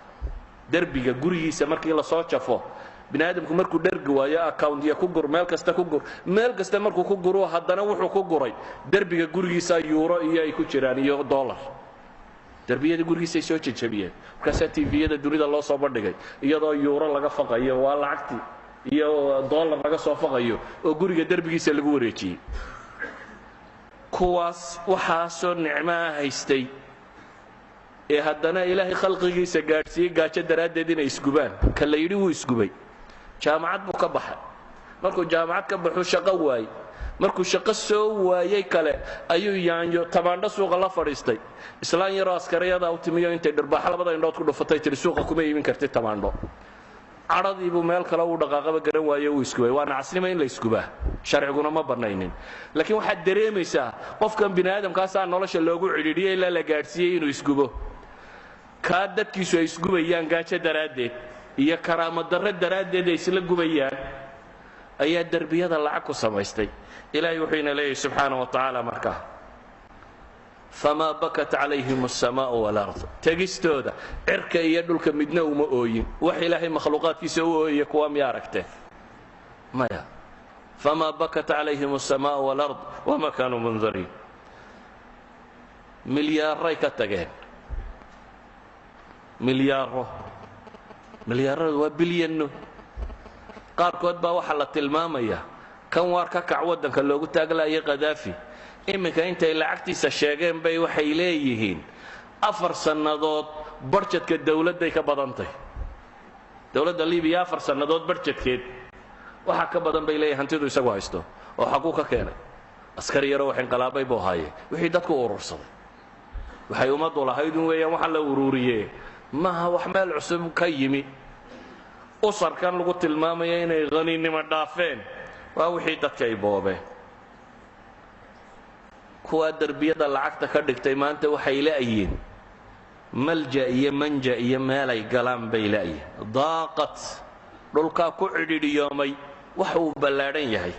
derbiga gurigiisa markii la soo jafo bini aadamku markuu dhergi waayo account iyo ku gur meel kasta markuu ku guro haddana wuxuu ku guray derbiga gurigiisa euro iyo ay ku jiraan iyo dollar derbiyada gurigiisa ay soo jajabiyeen markaasaa tviyada dunida loo soo bandhigay iyadoo euro laga faqayo waa lacagtii iyo dollar laga soo faqayo oo guriga derbigiisa lagu wareejiyey kuwaas waxaasoo nicmaa haystay ee haddana ilaahay khalqigiisa gaadhsiiyey gaajo daraaddeed inay isgubaan ka la yidhi wuu isgubay jaamacad buu ka baxay markuu jaamacad ka baxuu shaqo waayey markuu shaqo soo waayey kale ayuu yaanyo tamaandho suuqa la fadhiistay islaan yaroo askariyada u timiyo intay dhirbaaxa labada indhood ku dhufatay tiri suuqa kuma iibin kartid tamaandho cadhadiibuu meel kale uu dhaqaaqaba garan waaye uu isgubay waa nacasnimo in la isgubaa sharciguna ma bannaynin laakiin waxaad dareemaysaa qofkan bini aadamkaasaa nolosha loogu cidhiidhiyey ilaa la gaadhsiiyey inuu isgubo kaa dadkiisu ay isgubayaan gaajo daraaddeed iyo karaamo darro daraaddeed ay isla gubayaan ayaa derbiyada lacag ku samaystay ilaahay wuxuu ina leeyahay subxaana wa tacaala markaa famaa bakat calayhim asamaa'u walard tegistooda cirka iyo dhulka midna uma ooyin wax ilaahay makhluuqaadkiisa u ooyaya kuwa miya aragteen maya famaa bakat calayhim asamaa'u walard wama kaanuu mundariin milyaaray ka tageen milyaaradu waa bilyanno qaarkood baa waxaa la tilmaamayaa kan waar ka kac waddanka loogu taaglaayay qadaafi iminka intay lacagtiisa sheegeen bay waxay leeyihiin 4 sannadood barjedka dawladday ka badantay dawladda libiya 4 sannadood barjedkeed waxa ka badan bay leeyihiin hantidu isagu haysto oo xaquu ka keenay askari yaro wax inqalaabay buu haayay wixii dadku urursaday waxay umadu lahayd weeyaan waxa la ururiyay maaha wax meel cusub ka yimi usarkan lagu tilmaamayo inay qaniinimo dhaafeen waa wixii dadka ay boobeen kuwa darbiyada lacagta ka dhigtay maanta waxay leeyihiin malja iyo manja iyo meel ay galaan bay leeyihiin daaqat dhulka ku cidhiidhiyoomay wax uu ballaadhan yahay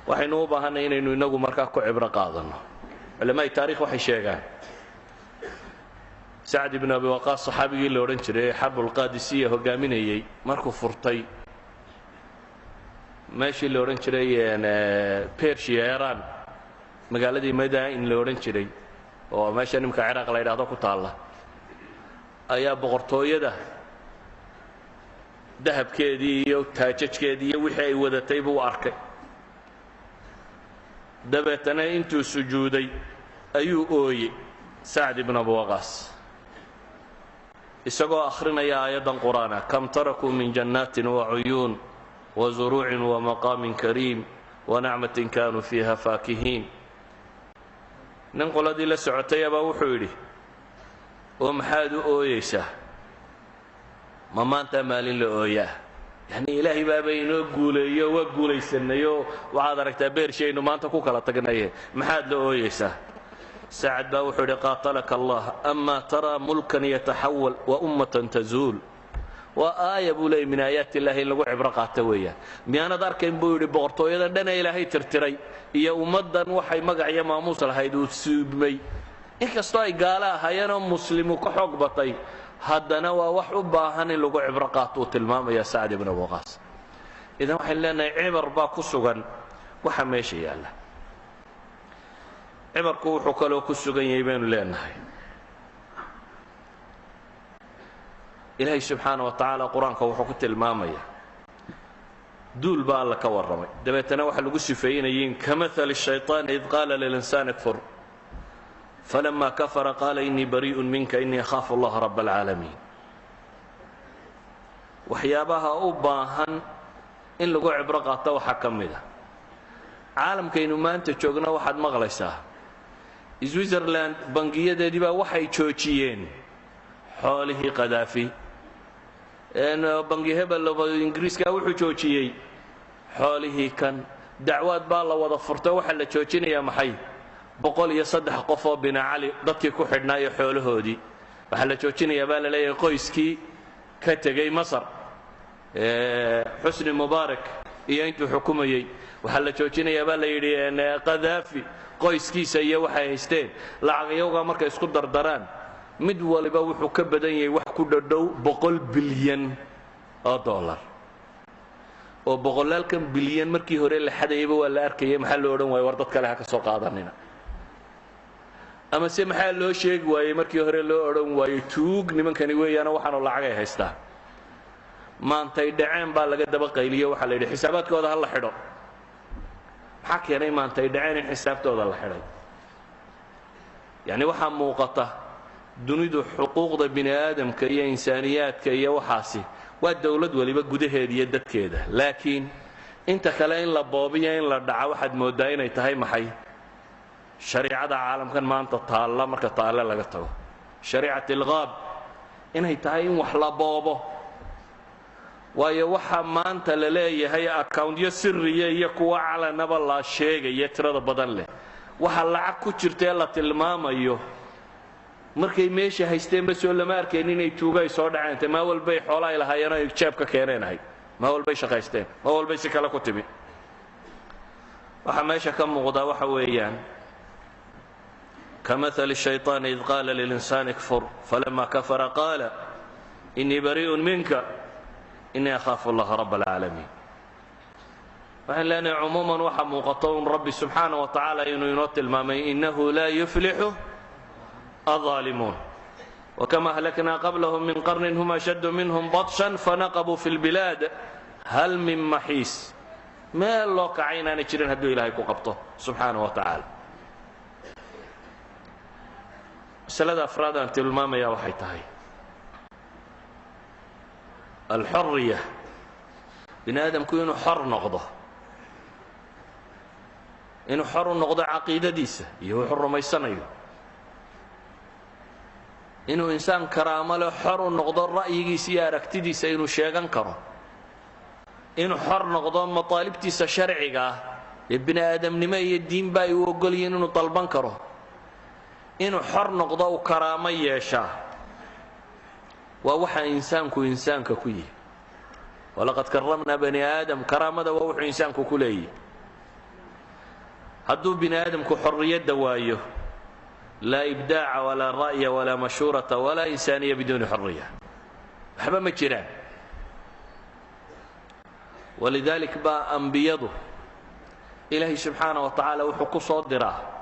waxaynu u baahanay inaynu inagu markaa ku cibro qaadano culimada taariikh waxay sheegaan سعد بن أبي وقاص صحابي اللي ورنجري حرب القادسية هو قاميني مركو فرطي ماشي اللي ورنجري بيرشيا إيران مقالة دي مدائن اللي ورنجري وماشي أنا مكعراق لا يرادو كتالله أيا بغرطوية ده ذهب كيدي وتاجج كيدي وحي ودتيب وأركي دبتنا انتو سجودي أيو أوي سعد بن أبي وقاص isagoo akhrinaya aayadan quraana kam tarakuu min jannaatin wacuyuun wazuruucin wamaqaamin kariim wanacmatin kaanuu fiiha faakihiin nin qoladii la socotayabaa wuxuu yidhi oo maxaad u ooyeysaa ma maanta maalin la ooyaa yacni ilaahay baaba inoo guuleeyo waa guulaysanayo waxaad aragtaa beershaynu maanta ku kala tagnaye maxaad la ooyeysaa سعد باوحد قاتلك الله أما ترى ملكا يتحول وأمة تزول وآية بولي من آيات الله اللي عبر قاتوية ميانا دارك بولي بغرطو يدا دنا إلهي ترتري يا أمدا وحي مقع يا ماموس الهيدو سيبمي إنك استوي قالا هيانا مسلم كحق بطي هدنا ووحو باهن اللي عبر قاتو تلمام يا سعد بن وقاص إذا وحي لنا عبر باكو سغن وحميشي يا الله cimarku wuxuu kaloo ku sugan yahay baynu leenahay ilaahay subxaana wa tacaala qur-aanka wuxuu ku tilmaamaya duul baa alla ka warramay dabeetana waxaa lagu sifeeynayiin kamahali shayطaan id qaala lilinsaani kfur falama kafara qaala inii bariiءun minka inii akhaafu allaha raba alcaalamiin waxyaabaha u baahan in lagu cibro qaato waxaa ka mid a caalamkaynu maanta joogna waxaad maqlaysaa switzerland bangiyadeedii baa waxay joojiyeen xoolihii qadaafi bangi hebel ingiriiska wuxuu joojiyey xoolihii kan dacwaad baa la wada furtay waxa la joojinayaa maxay 103 qof oo bina cali dadkii ku xidhnaayo xoolahoodii waxa la joojinayaa baa la leeyahay qoyskii ka tagay masar xusni mubaarak iyo intuu xukumayay waxa la joojinayaa baa la yidhi qadaafi qoyskiisa iyo waxay haysteen lacagayowga markay isku dardaraan mid waliba wuxuu ka badan yahay wax ku dhadhow 100 bilyan oo dollar oo boqolaalkan bilyan markii hore la xadayba waa la arkayay maxaa loo odhan waayey war dad kale ha ka soo qaadanina ama se maxaa loo sheegi waayey markii hore loo odhan waayey tuug nimankani weeyaana waxaanu lacag ay haystaan maantay dhaceen baa laga daba qayliyo waxaa la yidhi xisaabaadkooda ha la xidho maxaa keenay maantay dhaceen in xisaabtooda la xidhay yacni waxaa muuqata dunidu xuquuqda bini aadamka iyo insaaniyaadka iyo waxaasi waa dawlad waliba gudaheeda iyo dadkeeda laakiin inta kale in la boobiyo in la dhaca waxaad mooddaa inay tahay maxay shariicada caalamkan maanta taalla marka taalle laga tago shariicat ilqaab inay tahay in wax la boobo waayo waxaa maanta la leeyahay accountyo sirriya iyo kuwa calanaba la sheegaya tirada badan leh waxa lacag ku jirta ee la tilmaamayo markay meesha haysteenba soo lama arkayn inay tuuga ay soo dhaceentay maa walbay xoolo ay lahaayeen ay jeebka keeneenahay maa walbay shaqaysteen maa walbay si kale ku timi waxa meesha ka muuqda waxa weeyaan كمثل الشيطان إذ قال للإنسان اكفر فلما كفر قال إني بريء منك إني أخاف الله رب العالمين وإن لنا عموما وحموقتون ربي سبحانه وتعالى إنه ينطل مامي إنه لا يفلح الظالمون وكما أهلكنا قبلهم من قرن هم أشد منهم بطشا فنقبوا في البلاد هل من محيص ما الله كعينا نشرين هدو إلهي قبطه سبحانه وتعالى مسألة أفراد أن تلمام يا وحي تهي الحرية بني آدم كونه حر نقضه إنه حر نقضه عقيدة ديسة يهو حر ما يسنيه إنه إنسان كرامة له حر نقضه رأيه سيارة اكتديسة إنه شيئا كره إنه حر نقضه مطالب تيسة شرعية ابن آدم نمي الدين باي وقلين إنه طلبان كره inuu xor noqdo uu karaamo yeeshaa waa waxa insaanku insaanka ku yihi walaqad karramnaa bani aadam karaamada waa wuxuu insaanku ku leeyahy hadduu bini aadamku xorriyadda waayo laa ibdaaca walaa ra'ya walaa mashhuurata walaa insaaniya biduuni xorriya waxba ma jiraan walidalik baa ambiyadu ilaahay subxaana wa tacaala wuxuu ku soo diraa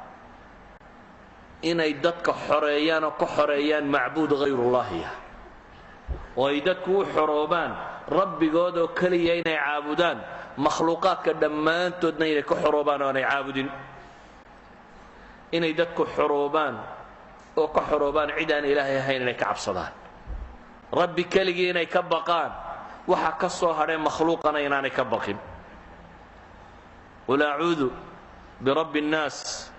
inay dadka xoreeyaan oo ka xoreeyaan macbuud hayrullaahiya oo ay dadku u xoroobaan rabbigood oo keliya inay caabudaan makhluuqaadka dhammaantoodna inay ka xoroobaan oo aanay caabudin inay dadku xoroobaan oo ka xoroobaan cid aan ilaahay ahayn inay ka cabsadaan rabbi keligii inay ka baqaan waxa ka soo hadhay makhluuqana inaanay ka baqin qul acuudu birabbi nnaas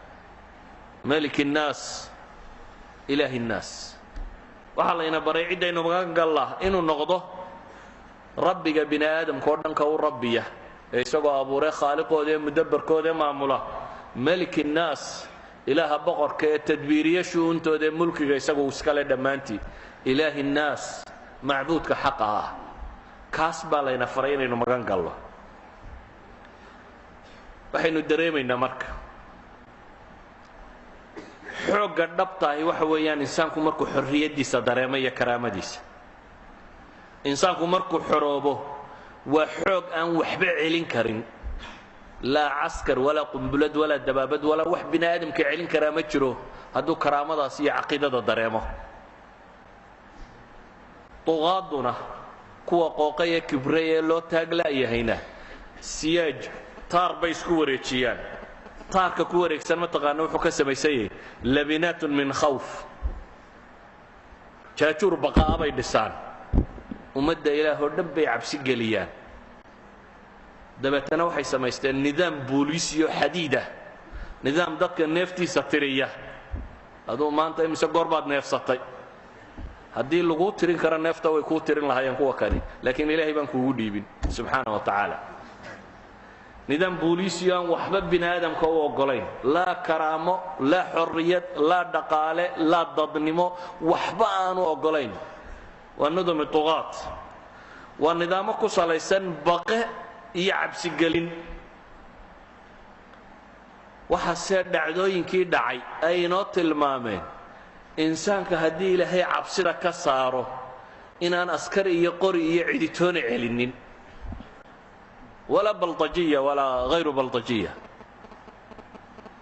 ملك الناس إله الناس وحالينا بري عدة إنه مغانق الله إنه نغضه ربك بني آدم كوردن كو ربيه يسوى أبو ري خالق ودي مدبر كودي معموله ملك الناس إله بقر كي تدبيريه شو انتو دي ملك يسوى وسكالي دمانتي إله الناس معبود كحقها كاسبا لينا فرين إنه مغانق الله وحينو دريمينا مركة xoogga dhabtahay waxa weeyaan insaanku markuu xorriyadiisa dareemo iyo karaamadiisa insaanku markuu xoroobo waa xoog aan waxba celin karin laa caskar walaa qumbulad walaa dabaabad walaa wax bini aadamka celin karaa ma jiro hadduu karaamadaas iyo caqiidada dareemo duqaaduna kuwa qooqaya kibrey ee loo taagla'yahayna siyaaj taar bay isku wareejiyaan taarka ku wareegsan ma taqaana wuxuu ka samaysan yahay labinaatun min khawf jaajuur baqaa bay dhisaan ummadda ilaahoo dhan bay cabsi geliyaan dabeetana waxay samaysteen nidaam booliisiyo xadiid ah nidaam dadka neeftiisa tiriya aduu maanta imise goor baad neefsatay haddii laguu tirin karo neefta way kuu tirin lahaayeen kuwa kani laakiin ilaahay baan kuugu dhiibin subxaana wa tacaala nidaam booliisiyo aan waxba bini aadamka u oggolayn laa karaamo laa xorriyad laa dhaqaale laa dadnimo waxba aanu oggolayn waa nidami duqaad waa nidaamo ku salaysan baqe iyo cabsigelin waxaasee dhacdooyinkii dhacay ay inoo tilmaameen insaanka haddii ilaahay cabsida ka saaro inaan askari iyo qori iyo ciditoona celinin walaa baltajiya walaa hayru baltajiya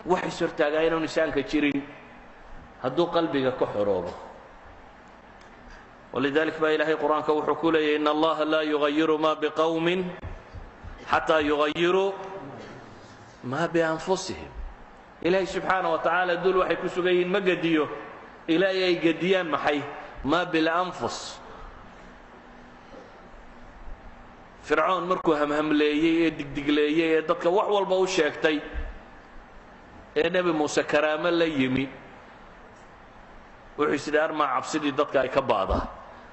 wax ishortaagaa inaanu insaanka jirin hadduu qalbiga ka xoroobo ولذلك baa ilaahay qur-aanka wuxuu ku leeyahy in allaha laa yugayiru ma biqowmin xataa yugayiruu ma bianfusihim ilaahay subxaana wa tacaala dul waxay ku sugan yihiin ma gediyo ilaahay ay gediyaan maxay ma bilanfus fircoon markuu hamhamleeyey ee digdigleeyey ee dadka wax walba u sheegtay ee nebi muuse karaamo la yimi wuxuu isidhi armaa cabsidii dadka ay ka ba'daa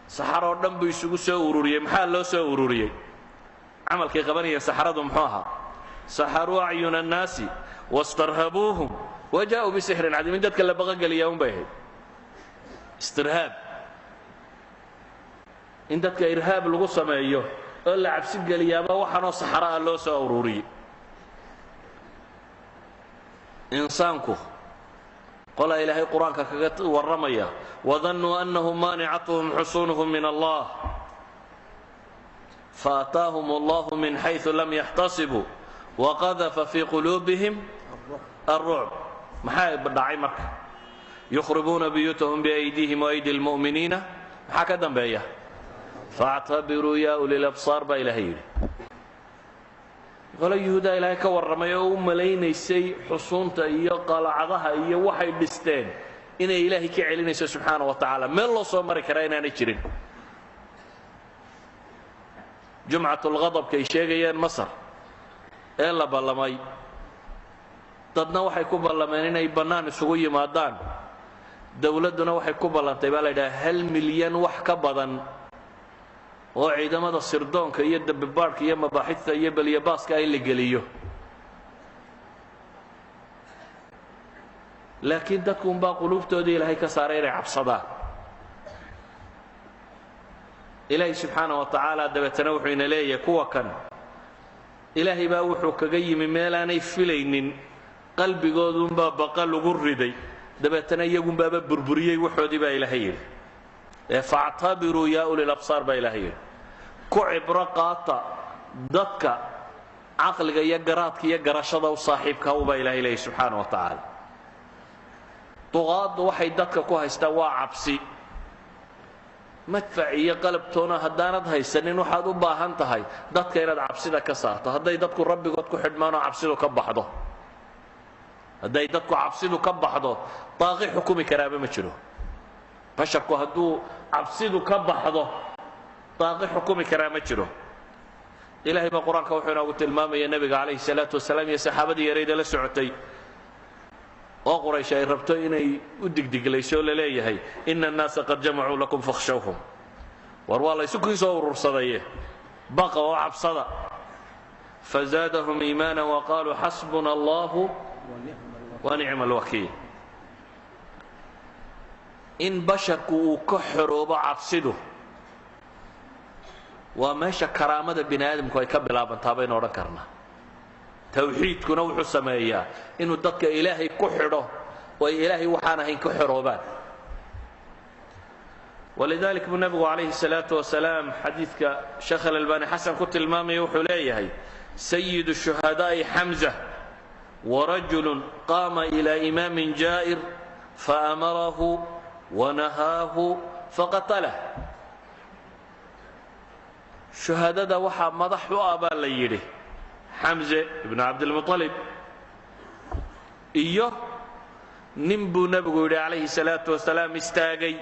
saxaroo dhan buu isugu soo ururiyey maxaa loo soo ururiyey camalkay qabanayeen saxaradu muxuu ahaa saxaruu acyuna annaasi wastarhabuuhum wajaa'uu bisixrin cadiim in dadka la baqageliyaa un bay ahayd istirhaab in dadka irhaab lagu sameeyo oo la cabsi geliyaaba waxaanoo saxaro ah loo soo ururiyey insaanku qolaa ilaahay qur-aanka kaga warramaya wadannuu annahum maanicatuhum xusuunuhum min allah faataahum allahu min xayثu lam yaxtasibuu waqadafa fii quluubihim alrucb maxaa dhacay marka yukhribuuna buyuutahum biaydiihim waaydi lmu'miniina maxaa ka dambeeya faactabiruu yaa ulilabsaar baa ilaahay yidhi qolo yuhuudaa ilaahay ka warramay oo u malaynaysay xusuunta iyo qalacadaha iyo waxay dhisteen inay ilaahay ka celinayso subxaana wa tacaala meel loo soo mari karaa inaanay jirin jumcatulqadabkaay sheegayeen masar ee la ballamay dadna waxay ku ballameen inay bannaan isugu yimaadaan dowladduna waxay ku ballantay baa la yidhaha 1 milyan wax ka badan oo ciidamada sirdoonka iyo dababaadhka iyo mabaaxidta iyo balyabaaska ay la geliyo laakiin dadku unbaa quluubtoodii ilaahay ka saaray inay cabsadaan ilaahay subxaana wa tacaala dabeetana wuxuu ina leeyahay kuwa kan ilaahay baa wuxuu kaga yimi meelaanay filaynin qalbigoodunbaa baqa lagu riday dabeetana iyagunbaaba burburiyey waxoodii baa ilaahay yidhi faactabiruu yaa ulilabsaar baa ilaahay yidhi ku cibro qaata dadka caqliga iyo garaadka iyo garashada u saaxiibka u baa ilaahay leeyahy subxaana wa tacaala duqaaddu waxay dadka ku haystaan waa cabsi madfac iyo qalabtoona haddaanad haysanin waxaad u baahan tahay dadka inaad cabsida ka saarto hadday dadku rabbigood ku xidhmaan oo cabsidu ka baxdo hadday dadku cabsidu ka baxdo daaqi xukumi karaaba ma jiro basharku hadduu cabsidu ka baxdo daaqi xukumi karaa ma jiro ilaahay baa qur-aanka wuxuu inoogu tilmaamaya nebiga calayhi salaatu wasalaam iyo saxaabadii yarayda la socotay oo quraysh ay rabto inay u digdiglayso la leeyahay ina annaasa qad jamacuu lakum fakhshawhum war waa la isugu soo urursadaye baqa oo cabsada fazaadahum iimaana waqaaluu xasbuna allahu wa nicma alwakiil in basharku uu ka xoroobo cabsidu waa meesha karaamada bini aadamku ay ka bilaabantaa baynu odhan karnaa tawxiidkuna wuxuu sameeyaa inuu dadka ilaahay ku xidho oo ay ilaahay waxaan ahayn ka xoroobaan walidalik buu nabigu calayhi salaatu wasalaam xadiidka sheekh alalbani xasan ku tilmaamaya wuxuu leeyahay sayidu shuhadaa'i xamza warajulun qaama ilaa imaamin jaa'ir faamarahu wanahaahu faqatalah shuhadada waxaa madax u ah baa la yidhi xamze ibnu cabdilmuطalib iyo nin buu nebigu yidhi calayhi salaatu wasalaam istaagay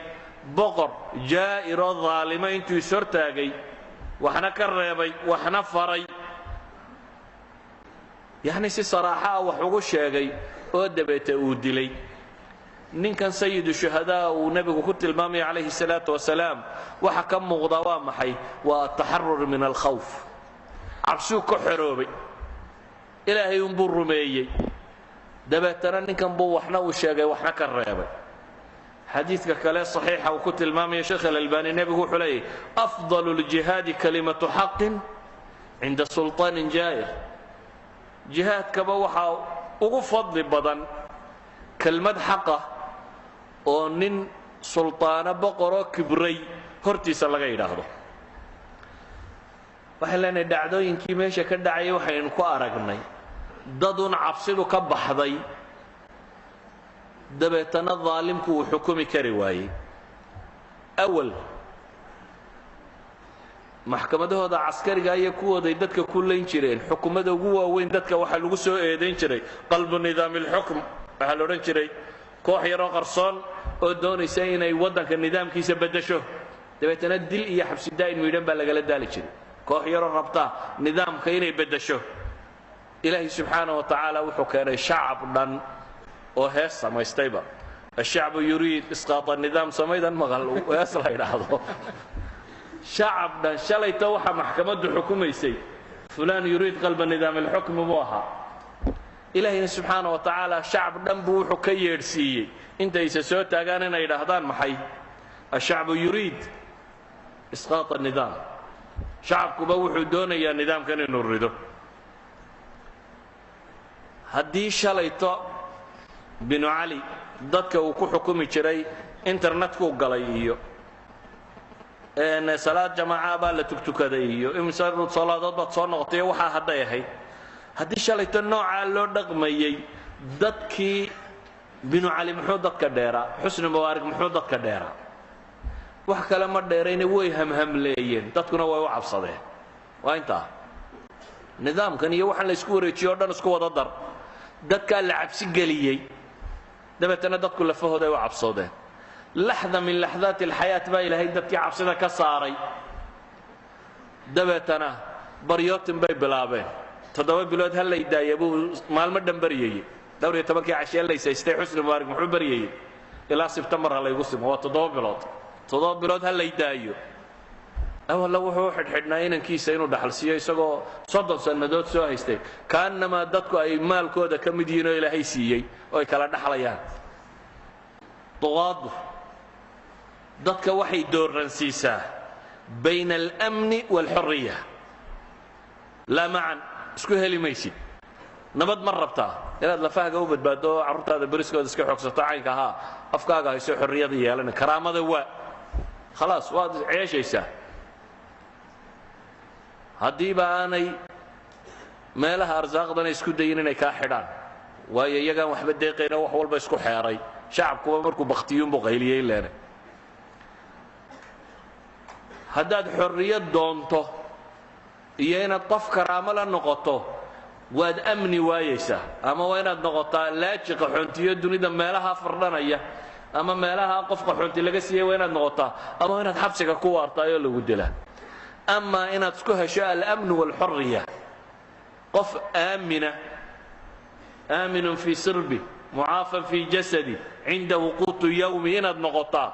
boqor jaa'iroo daalimo intuu ishortaagay waxna ka reebay waxna faray yacni si saraaxa ah wax ugu sheegay oo dabeete uu dilay ninkan sayidu shuhadaa uu nebigu ku tilmaamaya calayhi salaatu wasalaam waxa ka muuqdaa waa maxay waa ataxarur min alkhawf cabsuu ka xoroobay ilaahay unbuu rumeeyey dabeetana ninkan buu waxna uu sheegay waxna ka reebay xadiidka kale saxiixa uu ku tilmaamaya sheekh alalbani nebigu wuxuu leeyahy afdalu ljihaadi kalimatu xaqin cinda sulطaanin jaa'ir jihaadkaba waxaa ugu fadli badan kelmad xaqa oo nin sultaano boqoroo kibray hortiisa laga yidhaahdo. waxaan leenahay dhacdooyinkii meesha ka dhacaya waxaynu ku aragnay dadun cabsidu ka baxday, dabeetana daalimku uu xukumi kari waayey. awal maxkamadahooda caskariga iyo kuwooday dadka ku layn jireen, xukuumada ugu waaweyn dadka waxaa lagu soo eedayn jiray qalbu nidaami alxukm. waxaa la odhan jiray koox yaroo qarsoon oo doonaysa inay waddanka nidaamkiisa beddesho, dabeetana dil iyo xabsi daa'in miidhan baa lagala daali jiray. koox yaroo rabta nidaamka inay beddesho. ilaahay subxaana wa tacaala wuxuu keenay shacab dhan oo hees samaystayba. ashacbu yuriid isqaata nidaam samaydan maqal hees la yidhaahdo. shacab dhan shalayta waxaa maxkamaddu xukumaysay fulaan yuriid qalba nidaam alxukmi buu ahaa. ilaahayna subxaana wa tacaala shacab dhan buu wuxuu ka yeedhsiiyey intaysa soo taagaan inay yidhaahdaan maxay? ashacbu yuriid isqaata nidaam. shacabkuba wuxuu doonayaa nidaamkan inuu rido. haddii shalayto binu cali dadka uu ku xukumi jiray internetkuu galay iyo salaad jamaaca baa la tugtukaday iyo imse salaadood baad soo noqotay waxaa hadday ahayd, haddii shalayto noocaa loo dhaqmayey, dadkii binu cali muxuu dadka dheeraa? xusni mubaarak muxuu dadka dheeraa? wax kale ma dheerayna way hamhamleeyeen, dadkuna way u cabsadeen. waa intaa nidaamkan iyo waxaan la isku wareejiyo o dhan isku wada dar. dadkaa la cabsi geliyey, dabeetana dadku lafahooda ay u cabsoodeen. laxda min laxdaati alxayaat baa ilaahay dadkii cabsida ka saaray. dabeetana baryootin bay bilaabeen. 7 bilood ha lay daaya buu maalmo dhan baryayey. 12 cashee laysaystay xusni mubaarak muxuu baryayey? ilaa sebtembar ha laygu simo. waa 7 bilood. 7 bilood ha lay daayo. awalla wuxuu xidhxidhnaa inankiisa inuu dhaxalsiiyo isagoo 30 sannadood soo haystay, kaanamaa dadku ay maalkooda ka mid yihiin oo ilaahay siiyey oo ay kala dhaxlayaan. duqaadu dadka waxay dooransiisaa bayna alamni waalxurriya. laa macan isku heli maysid. nabad ma rabtaa inaad lafahga u badbaado oo carruurtaada beriskooda iska xoogsato caynka ahaa, afkaaga hayso xorriyada yeelana, karaamada waa khalaas waad ceeshaysaa. haddiiba aanay meelaha arsaaqdana isku dayin inay kaa xidhaan, waayo iyagaan waxba deeqayna wax walba isku xeeray. shacabkuba markuu bakhtiyuunbuu qayliyey leene. haddaad xorriyad doonto iyo inaad qof karaamo la noqoto, waad amni waayaysaa. ama waa inaad noqotaa laaji qaxoontiyo dunida meelaha fardhanaya, ama meelaha qof qaxoonti laga siiyey waa inaad noqotaa, ama waa inaad xabsiga ku waartaayoo lagu dilaa. amaa inaad isku hesho alamnu waalxurriya, qof aamina, aaminun fii sirbi mucaafan fii jasadi cindahu quutu yawmi, inaad noqotaa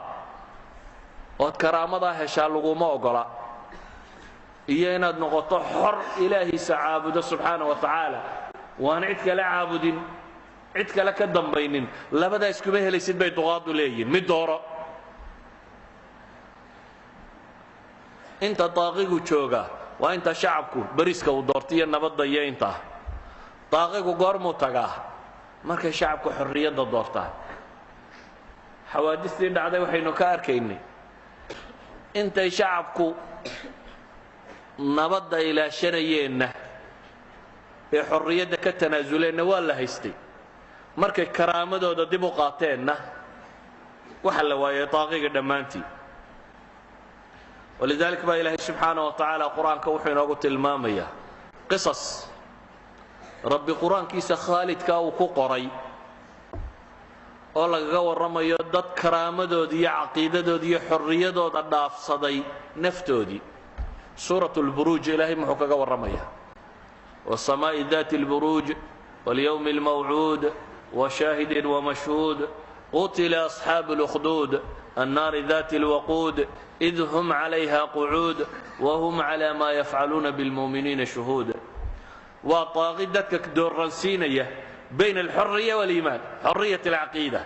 ood karaamadaa heshaa laguma ogola. iyo inaad noqoto xor ilaahiisa caabudo subxaana wa tacaala, waana cid kale caabudin, cid kale ka dambaynin. labadaa iskuma helaysid bay duqaadu leeyihin. mid dooro. inta daaqigu jooga waa inta shacabku beriska uu doortay iyo nabadda iyo intaa. daaqigu goormuu tagaa? markay shacabku xorriyadda doortaan. xawaadistii dhacday waxaynu ka arkaynay intay shacabku nabadda ilaashanayeenna ee xorriyadda ka tanaasuleenna waa la haystay. markay karaamadooda dib u qaateenna waxa la waayay daaqiga dhammaantii. walidaalika baa ilaahay subxaana wa tacaala qur-aanka wuxuu inoogu tilmaamayaa qisas rabbi qur-aankiisa khaalidkaa uu ku qoray oo lagaga warramayo dad karaamadoodii iyo caqiidadoodii iyo xorriyadooda dhaafsaday naftoodii. suurat lburuuj ilaahay muxuu kaga warramayaa? wasamaa'i daati lburuuj walyowmi almawcuud washaahidin wamashhuud qutila asxaabu اlukduud النار ذات الوقود إذ هم عليها قعود وهم على ما يفعلون بالمؤمنين شهود. وطاغي دتك دورنسينية بين الحرية والإيمان. حرية العقيدة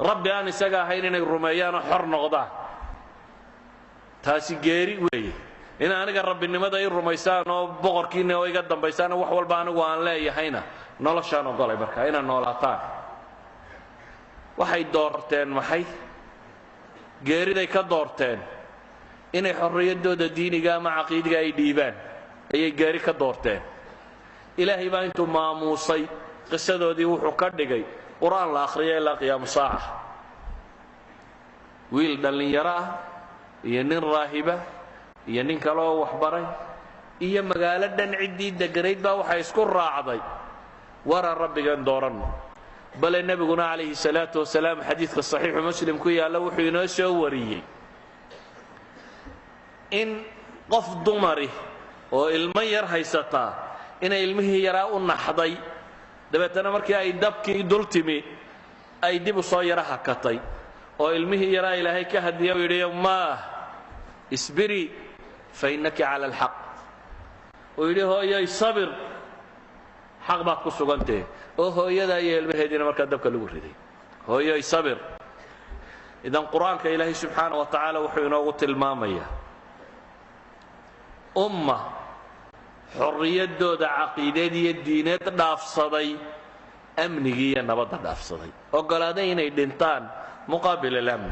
ربي أنا سقى هيننا الرميان حر نغضاه تاسي جيري وي إن أنا قال ربي إنما ده الرميسان وبقر كينا ويقدم بيسان وحول بانه وان لا يحينا نلشان وقال بركة هنا نولاتان waxay doorteen maxay geeriday ka doorteen inay xorriyadooda diiniga ama caqiidiga ay dhiibaan ayay geeri ka doorteen ilaahay baa intuu maamuusay qisadoodii wuxuu ka dhigay qur'aan la akhriyo ilaa qiyaamu saaca wiil dhallinyaro ah iyo nin raahiba iyo nin kale oo waxbaray iyo magaalo dhan ciddii deganayd baa waxay isku raacday waraan rabbigan dooranno bale nebiguna calayhi salaatu wasalaam xadiidka saxiixu muslim ku yaalla wuxuu inoo soo wariyey in qof dumari oo ilmo yar haysataa inay ilmihii yaraa u naxday dabeetana markii ay dabkii dul timi ay dib u soo yara hakatay oo ilmihii yaraa ilaahay ka hadiya u yidhi yowmaah isbiri fa innaki cala alxaq uu yidhi hooyoy sabir xaq baad ku sugantee oo hooyada iyo ilmaheediina markaa dabka lagu riday hooyoy sabir idan qur-aanka ilaahay subxaana wa tacaala wuxuu inoogu tilmaamayaa umma xorriyadooda caqiideed iyo diineed dhaafsaday amnigii iyo nabadda dhaafsaday ogolaaday inay dhintaan muqaabil alamn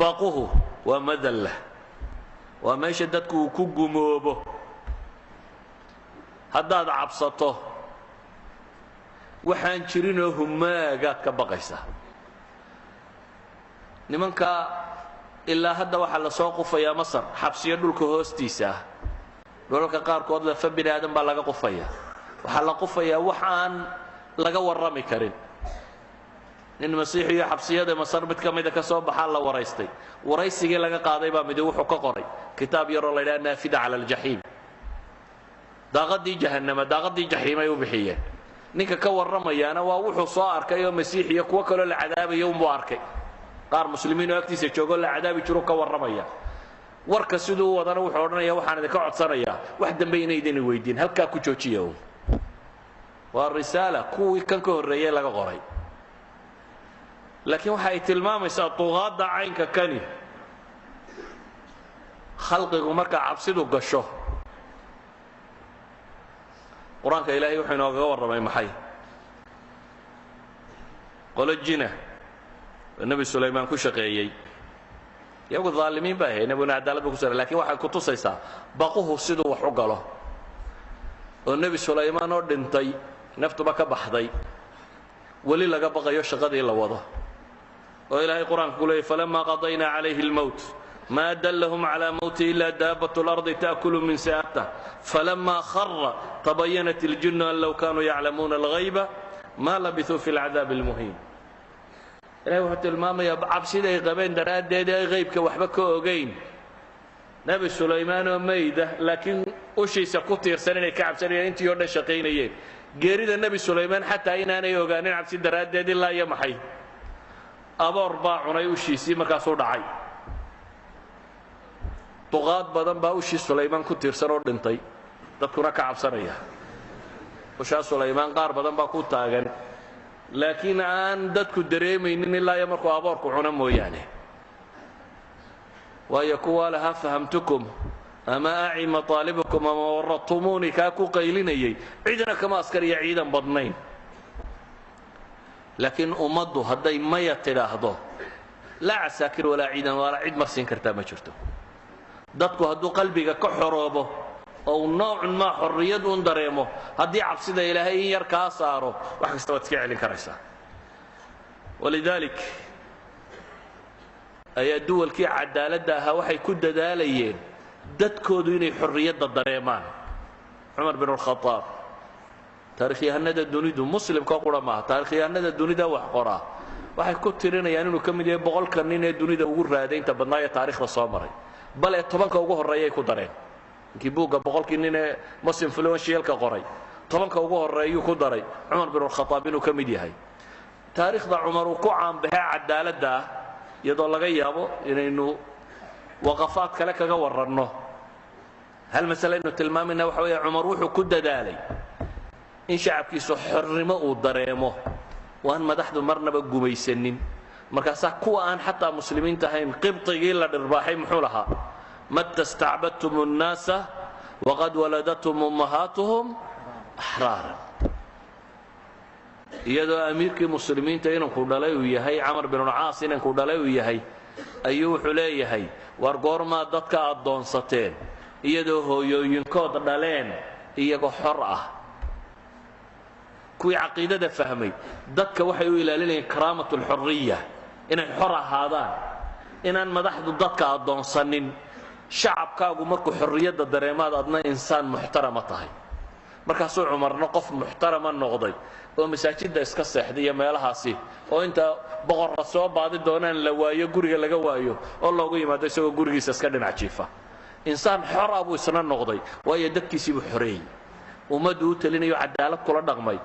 baquhu waa madalla waa meesha dadku uu ku gumoobo haddaad cabsato waxaan jirinoo humaagaad ka baqaysaa nimanka ilaa hadda waxaa la soo qufayaa masar xabsiyo dhulka hoostiisa ah dhulalka qaarkood lafa bini aadan baa laga qufayaa waxaa la qufayaa wax aan laga warrami karin nin masiixiyo xabsiyada masar mid ka mida ka soo baxaa la waraystay waraysigii laga qaaday baa midi wuxuu ka qoray kitaab yaroo la ydhaha naafida cala aljaxiim daaqadii jahannama daaqadii jaxiimay u bixiyeen ninka ka warramayaana waa wuxuu soo arkay oo masiixiyo kuwo kaloo la cadaabayo unbuu arkay qaar muslimiin oo agtiisa joogoo la cadaabi jiro ka warramaya warka siduu u wadana wuxuu odhanaya waxaan idinka codsanayaa wax dambe inaydin weydiin halkaa ku joojiya uun waa risaala kuwii kan ka horreeyey laga qoray laakiin waxa ay tilmaamaysaa duqaadda caynka kani khalqigu markaa cabsidu gasho qur-aanka ilaahay wuxuu inoogaga warramay maxay qolo jina oo nebi sulaymaan ku shaqeeyey iyagu dhaalimiin baa ahay nebiguna cadaalad ba ku sara lakiin waxay ku tusaysaa baquhu siduu wax u galo oo nebi sulaymaan oo dhintay naftuba ka baxday weli laga baqayo shaqadii la wado oo ilaahay qur-aanka ku leeyay falamaa qadaynaa calayhi almowt ما دلهم على موته إلا دابة الأرض تأكل من سأته فلما خر تبينت الجن أن لو كانوا يعلمون الغيب ما لبثوا في العذاب المهين إلهي وحتى الماما يبعب سيدة قبين دراد دي غيبك وحبك وقين نبي سليمان وميدة لكن أشي سقطي سنين كعب سنين أنت يورنا شقين أيين قريد النبي سليمان حتى إن أنا يوغانين عب سيدة دراد دي الله يمحي أبا أرباعنا يوشي سيما كاسور دعي duqaad badan baa ushii sulaymaan ku tiirsan oo dhintay dadkuna ka cabsanaya ushaa sulaymaan qaar badan baa ku taagan laakiin aan dadku dareemaynin ilaa iyo markuu aboorku cuno mooyaane waayo kuwaa lahaa fahamtukum ama aci mataalibukum ama waratumuuni kaa ku qaylinayay cidna kama askariya ciidan badnayn laakiin ummaddu hadday maya tidhaahdo laa casaakir walaa ciidan walaa cid marsiin kartaa ma jirto dadku hadduu qalbiga ka xoroobo oo noocun maa xorriyad uun dareemo haddii cabsida ilaahay in yar kaa saaro wax kasta waad iska celin karaysaa walidaalik ayaa duwalkii cadaaladda ahaa waxay ku dadaalayeen dadkoodu inay xorriyadda dareemaan cumar bin alkhadaab taarikhyahanada dunidu muslimka qura maaha taarikhyahanada dunida wax qoraa waxay ku tirinayaan inuu ka mid yahay 100 nin ee dunida ugu raadaynta badnaa ee taariikhda soo maray bal ee 10ka ugu horeeyay ku dareen inkii buuga 100 nin ee muslim influentialka qoray 10ka ugu horeeyay ku daray Umar bin al-Khattab inuu ka mid yahay taariikhda Umar uu ku caan bahay cadaaladda iyadoo laga yaabo inaynu waqafaad kale kaga waranno hal mas'ala inuu tilmaamina waxa weeye Umar wuxuu ku dadaalay in shacabkiisu xornimo uu dareemo waan madaxdu marnaba gumaysanin markaas kuwa aan xataa muslimiinta ahayn qibtigii la dhirbaaxay muxuu lahaa matta istacbadtum an-naasa waqad waladatum ummahatuhum ahraran iyadoo amiirkii muslimiinta inanku dhalay uu yahay Camar bin al-Aas inanku dhalay uu yahay ayuu wuxuu leeyahay war goorma dadka adoonsateen iyadoo hooyooyinkood dhaleen iyagoo xor ah kuwii caqiidada fahmay dadka waxay u ilaalinayeen karaamatul hurriya inay xor ahaadaan inaan madaxdu dadka adoonsanin shacabkaagu markuu xorriyada dareemaad adna insaan muxtarama tahay markaasuu Cumarna qof muxtarama noqday oo masaajidda iska seexday meelahaasi oo inta boqor la soo baadi doonaan la waayo guriga laga waayo oo loogu yimaado isagoo gurigiisa iska dhinac jiifa insaan xor ah buu isna noqday waayo dadkiisii buu xoreeyay ummadu u talinayo cadaalad kula dhaqmay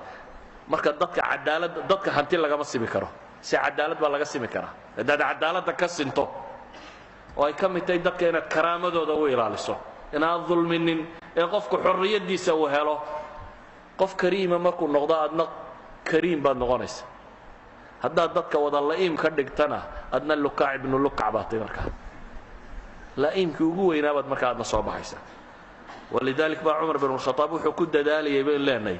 marka dadka hanti lagama simi karo si cadaalad baa laga simi karaa haddaad cadaaladda ka sinto oo ay ka mid tahay dadka inaad karaamadooda u ilaaliso inaad dulminin ee qofku xorriyadiisa uu helo qof kariima markuu noqdo adna kariim baad noqonaysa haddaad dadka wada la'iim ka dhigtana adna Lukaac ibnu Lukaac baad tahay markaa la'iimkii ugu weynaa baad markaa adna soo baxaysa walidaalika baa Cumar bin al-Khattab wuxuu ku dadaalayay been leenay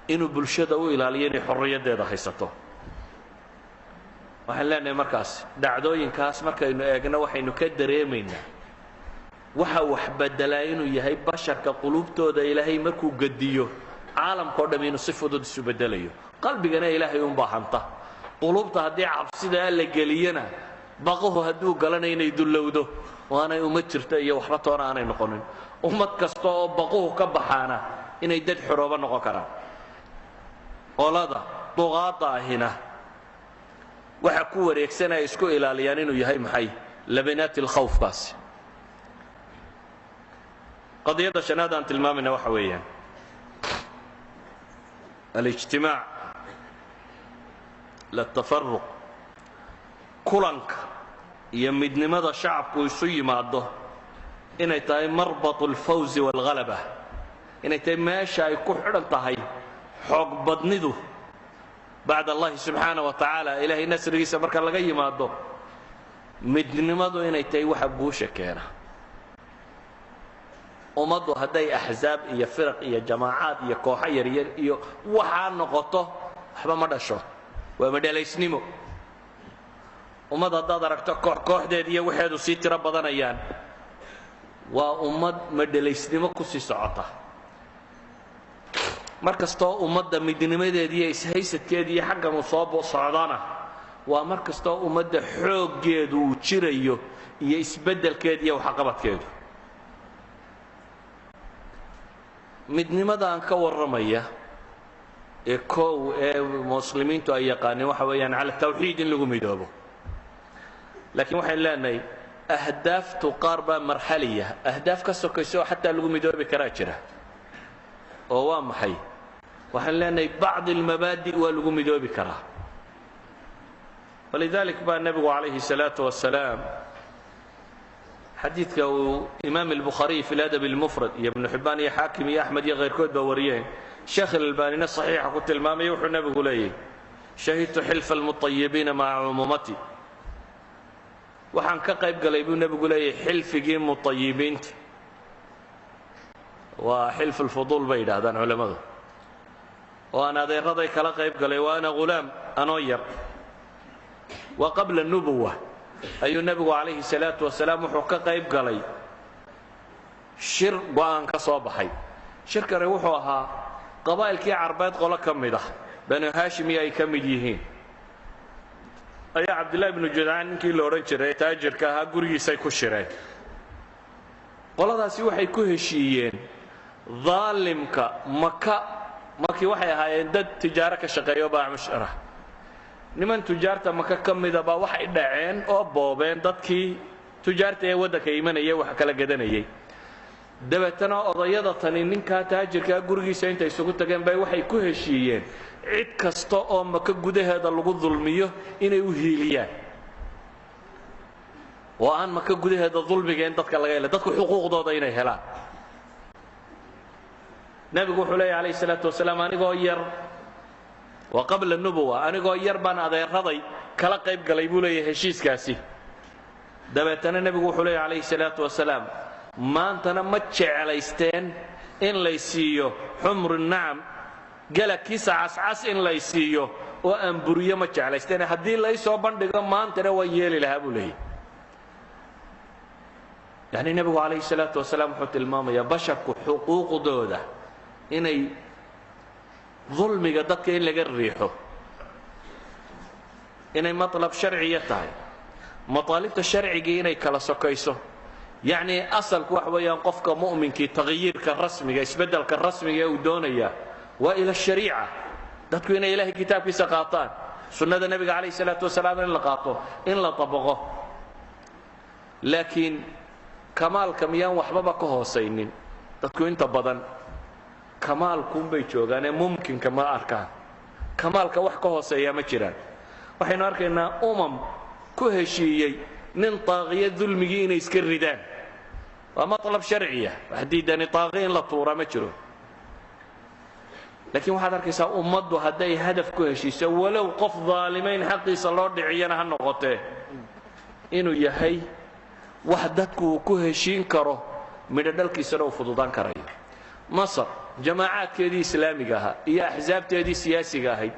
inuu bulshada u ilaaliyo inay xorriyadeeda haysato waxaan leenahay markaas dhacdooyinkaas markaynu eegno waxaynu ka dareemaynaa waxa wax bedelaa inuu yahay basharka qulubtooda ilaahay markuu gadiyo caalamkoo dhan inuu si fudud isu bedelayo qalbigana ilaahay u baahanta qulubta haddii cabsida la geliyana baqahu hadduu galana inay dullowdo waanay ummad jirta iyo waxba toona aanay noqonin ummad kasta oo baqahu ka baxaana inay dad xorooba noqon karaan qolada duqaada ahina waxa ku wareegsanaya isku ilaaliyaan inuu yahay maxay labinaat al-khawfkaas qadiyada shanaad aan tilmaamina waxa weeyaan الاجتماع للتفرق كلنك يمدنمada shacabku isu yimaado inay tahay marbat الفوز والغلبة inay tahay meesha ay ku xidhan tahay xoog badnidu بعد الله سبحانه وتعالى إلهي nasrigiisa marka laga yimaado midnimadu inay tahay waxa guusha keena ummadu hadday axzaab iyo firaq iyo jamaacaad iyo kooxo yaryar iyo waxa noqoto waxba ma dhasho waa madhalaysnimo ummad haddaad aragto kooxdeed iyo waxeedu sii tiro badanayaan waa ummad madhalaysnimo ku sii socota markastoo ummadda midnimadeeda iyo ishaysadkeeda iyo xaggan uu soo socdana waa markastoo ummadda xooggeedu uu jirayo iyo isbeddelkeeda iyo waxqabadkeedu midnimada aan ka warramaya ee muslimiintu ay yaqaaneen waxa weeyaan cala tawxiid in lagu midoobo laakiin waxaan leenahay ahdaaftu qaar baa marxaliya ahdaaf ka sokayso xataa lagu midoobi karaa jira oo waa maxay waxaan leenahay bacd almabaadi waa lagu midoobi karaa walidalik baa nabigu calayhi salaatu wasalaam حديث إمام البخاري في الأدب المفرد يا ابن حبان يا حاكم يا أحمد يا غير كود بوريين شيخ الألباني الصحيح قلت المامي وحنا بقول إيه شهدت حلف المطيبين مع عمومتي وحن كقيب قليبنا بقول إيه حلف جيم مطيبين وحلف الفضول بيد هذا علماء وأنا ذي رضي كلا قيب قلي وأنا غلام أنوير وقبل النبوة أي النبي عليه الصلاة والسلام وحكى قيب قلي شر وان كصباحي شركة روحها قبائل كي عربات قلا كمده بنو هاشم أي كمديهين أي عبد الله بن جدعان كي لورن شري تاجر كها قري سيكو شري قلا ذا سوى حيكوه شيئين ظالمك مكي وحي هاي دد تجارك شقيو باع مشره niman tujaarta maka kamida baa waxay dhaceen oo boobeen dadkii tujaarta ee waddanka imanayay wax kala gadanayay dabeetana odayada tani ninka taajirka gurigiisa inta isugu tageen bay waxay ku heshiiyeen cid kasta oo maka gudaheeda lagu dulmiyo inay u hiiliyaan oo aan maka gudaheeda dulmiga in dadka laga helo dadku xuquuqdooda inay helaan nabigu wuxuu leeyahay alayhi salaatu wasalaam anigoo yar وقبل النبوة أنا قاير يربان هذا الرضي كلا قيب قليبوا لي هشيس كاسي دبتنا النبي وحولي عليه الصلاة والسلام ما أنتنا متشع على استين إن ليسيو حمر النعم galabkiisa cascas in lay siiyo oo aan buriyo ma jeclaysteen haddii lay soo bandhigo maantana waa yeeli lahaa buu leeyahay yani nebigu calayhi salaatu wasalaam wuxuu tilmaamayaa basharku xuquuqdooda inay dulmiga dadka in laga riixo inay maطlab sharciya tahay maطaalibta sharcigii inay kala sokayso yacni asalku wax weeyaan qofka mu'minkii tagyiirka rasmiga isbeddelka rasmiga uu doonaya waa ila shariica dadku inay ilaahay kitaabkiisa qaataan sunnada nebiga calayhi salaatu wasalaam in la qaato in la dabaqo laakiin kamaalka miyaan waxbaba ka hoosaynin dadku inta badan kamaalkuunbay joogaan ee mumkinka ma arkaan kamaalka wax ka hooseeyaa ma jiraan waxaynu arkaynaa ku heshiiyey nin taaqiya dulmigii inay iska ridaan waa maطlab sharciya wax diidani taaqi in la tuura ma jiro laakiin waxaad arkaysaa ummaddu hadday hadaf ku heshiiso walow qof daalimayn xaqiisa loo dhiciyana ha noqotee inuu yahay wax dadku uu ku heshiin karo midho dhalkiisana uu fududaan karayo masar jamaacaadkeedii islaamiga ahaa iyo axsaabteedii siyaasiga ahayd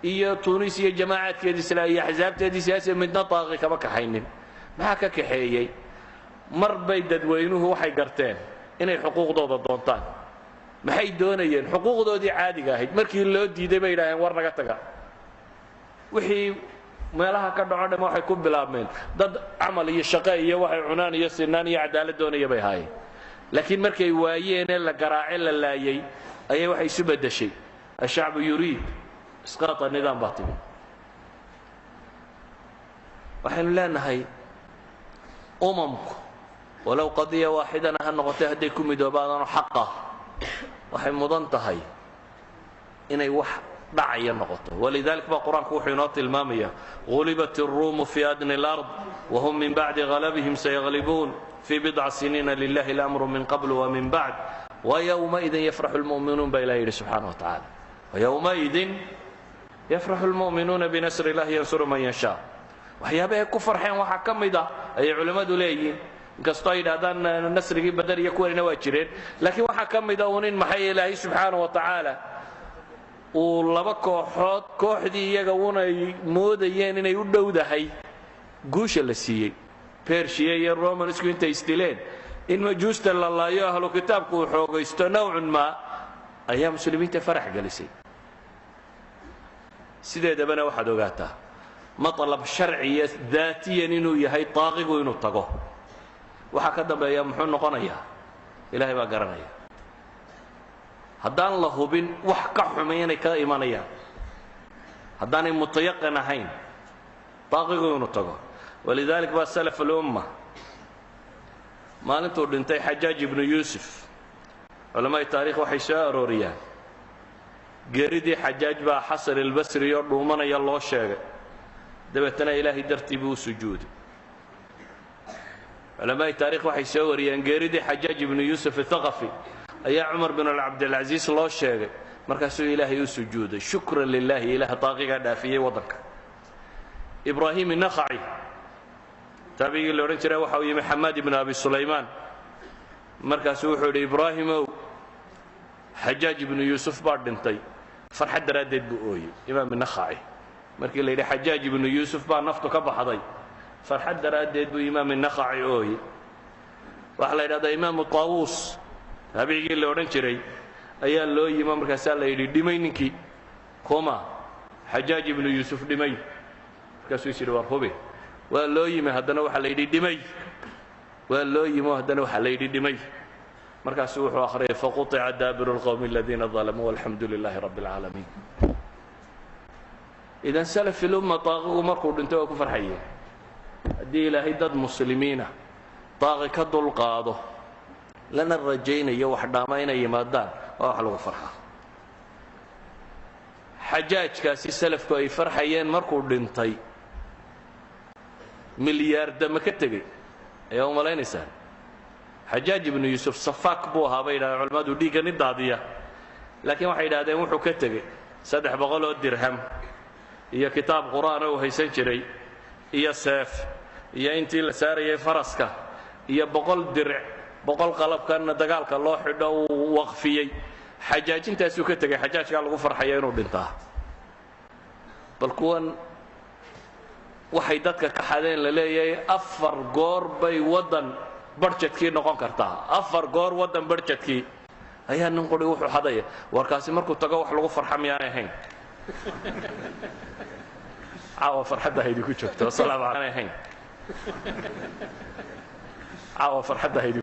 iyo tunis iyo jamaacaadkeedii iyo axsaabteedii siyaasiga midna taaqi kama kaxaynin maxaa ka kaxeeyey mar bay dadweynuhu waxay garteen inay xuquuqdooda doontaan maxay doonayeen xuquuqdoodii caadiga ahayd markii loo diiday bay yidhaaheen war naga taga wixii meelaha ka dhaco dhama waxay ku bilaabmeen dad camal iyo shaqo iyo waxay cunaan iyo sinaan iyo cadaalad doonaya bay ahaayeen laakiin markay waayeenee la garaace la laayay ayay waxay isu beddeshay ashacbu yuriid isqaata nidaam baa timi waxaynu leenahay umamku walow qadiya waaxidana ha noqotay hadday ku midoobaadano xaqa waxay mudan tahay inay wax dhacaya noqoto walidalik baa qur-aanku wuxuu inoo tilmaamaya gulibat الruumu fi adni اlأrض wahum min bacdi galabihim sayaglibuun fii bidca siniina lilahi اlamru min qabl wamin bacd wayowmaidin yafraxu اlmu'minuun baa ilahi yidhi subxaanaه wa tacaala wayowmaidin yafraxu اlmu'minuuna binasri اllahi yansuru man yashaa waxyaabahay ku farxeen waxaa ka mid ah ayay culimmadu leeyihiin inkastoo ay yidhahdaan nasrigii badar iyo kuwanina waa jireen laakiin waxaa ka mid ah unin maxay ilaahay subxaanaه wa tacaala uu laba kooxood kooxdii iyaga unay moodayeen inay u dhowdahay guusha la siiyey bershiya iyo romansku intay isdileen in majuusta la laayo ahlu kitaabku uu xoogaysto nowcun maa ayaa muslimiinta farax gelisay sideedabana waxaad ogaataa maطlab sharciya daatiyan inuu yahay taaqigu inuu tago waxaa ka dambeeya muxuu noqonayaa ilaahay baa garanaya haddaan la hubin wax ka xumay inay ka imanayaan haddaanay mutayaqin ahayn taaqigu inuu tago walidalik baa salaf alumma maalintuu dhintay xajaaj ibnu yuusuf culamada taarikh waxay soo arooriyaan geeridii xajaaj baa xasan albasri oo dhuumanaya loo sheegay dabeetana ilaahay dartii buu u sujuuday culamada taarikh waxay soo wariyaan geeridii xajaaj ibnu yuusuf athaqafi ayaa cumar bin cabdilcaziis loo sheegay markaasuu ilaahay u sujuuday shukran lilahi ilaah taaqigaa dhaafiyey waddanka ibraahim inakhaci taabigii la odhan jiray waxa uu yimi xamaad ibnu abi sulaymaan markaasuu wuxuu yidhi ibraahimow xajaaj ibnu yuusuf baa dhintay farxad daraaddeed buu ooyey imaam inakhaci markii la yidhi xajaaj ibnu yuusuf baa naftu ka baxday farxad daraaddeed buu imaam inakhaci ooyey waxaa la yidhahdaa imaamu taawuus habigii la odhan jiray ayaa loo yimi markaasaa la yidhi dhimay ninkii kuma xajaaj ibnu yuusuf dhimay markaasuu is yidhi war hube waa loo yimi haddana waxaa la yidhi dhimay waa loo yimi haddana waxaa la yidhi dhimay markaasuu wuxuu akhriyay faquطica daabiru اlqowmi aladiina ظalamuu walxamdu lilaahi rabbi اlcaalamiin idan salaf ilumma taaqigu markuu dhintay waa ku farxayeen haddii ilaahay dad muslimiina taaqi ka dulqaado lana rajaynayo wax dhaama inay yimaadaan waa wax lagu farxa xajaajkaasi salafku ay farxayeen markuu dhintay milyaardama ka tegey ayaa u malaynaysaan xajaaj ibnu yuusuf safaak buu ahaa bay yidhahdeen culimmadu dhiigga nin daadiya laakiin waxay yidhahdeen wuxuu ka tegey 300 oo dirham iyo kitaab qur'aana uu haysan jiray iyo seef iyo intii la saarayay faraska iyo 100 dirc 100 qalabkan dagaalka loo xidho uu waqfiyey xajaajintaasuu ka tegay xajaajkaa lagu farxaya inuu dhintaa bal kuwan waxay dadka ka xadeen la leeyahay 4 goor bay waddan budgetkii noqon kartaa 4 goor waddan budgetkii ayaa nin qori wuxuu xadaya warkaasi markuu tago wax lagu farxa miyaanay ahayn caawa farxadda haydi ku joogto salaamu calaykum caawa farxadda haydi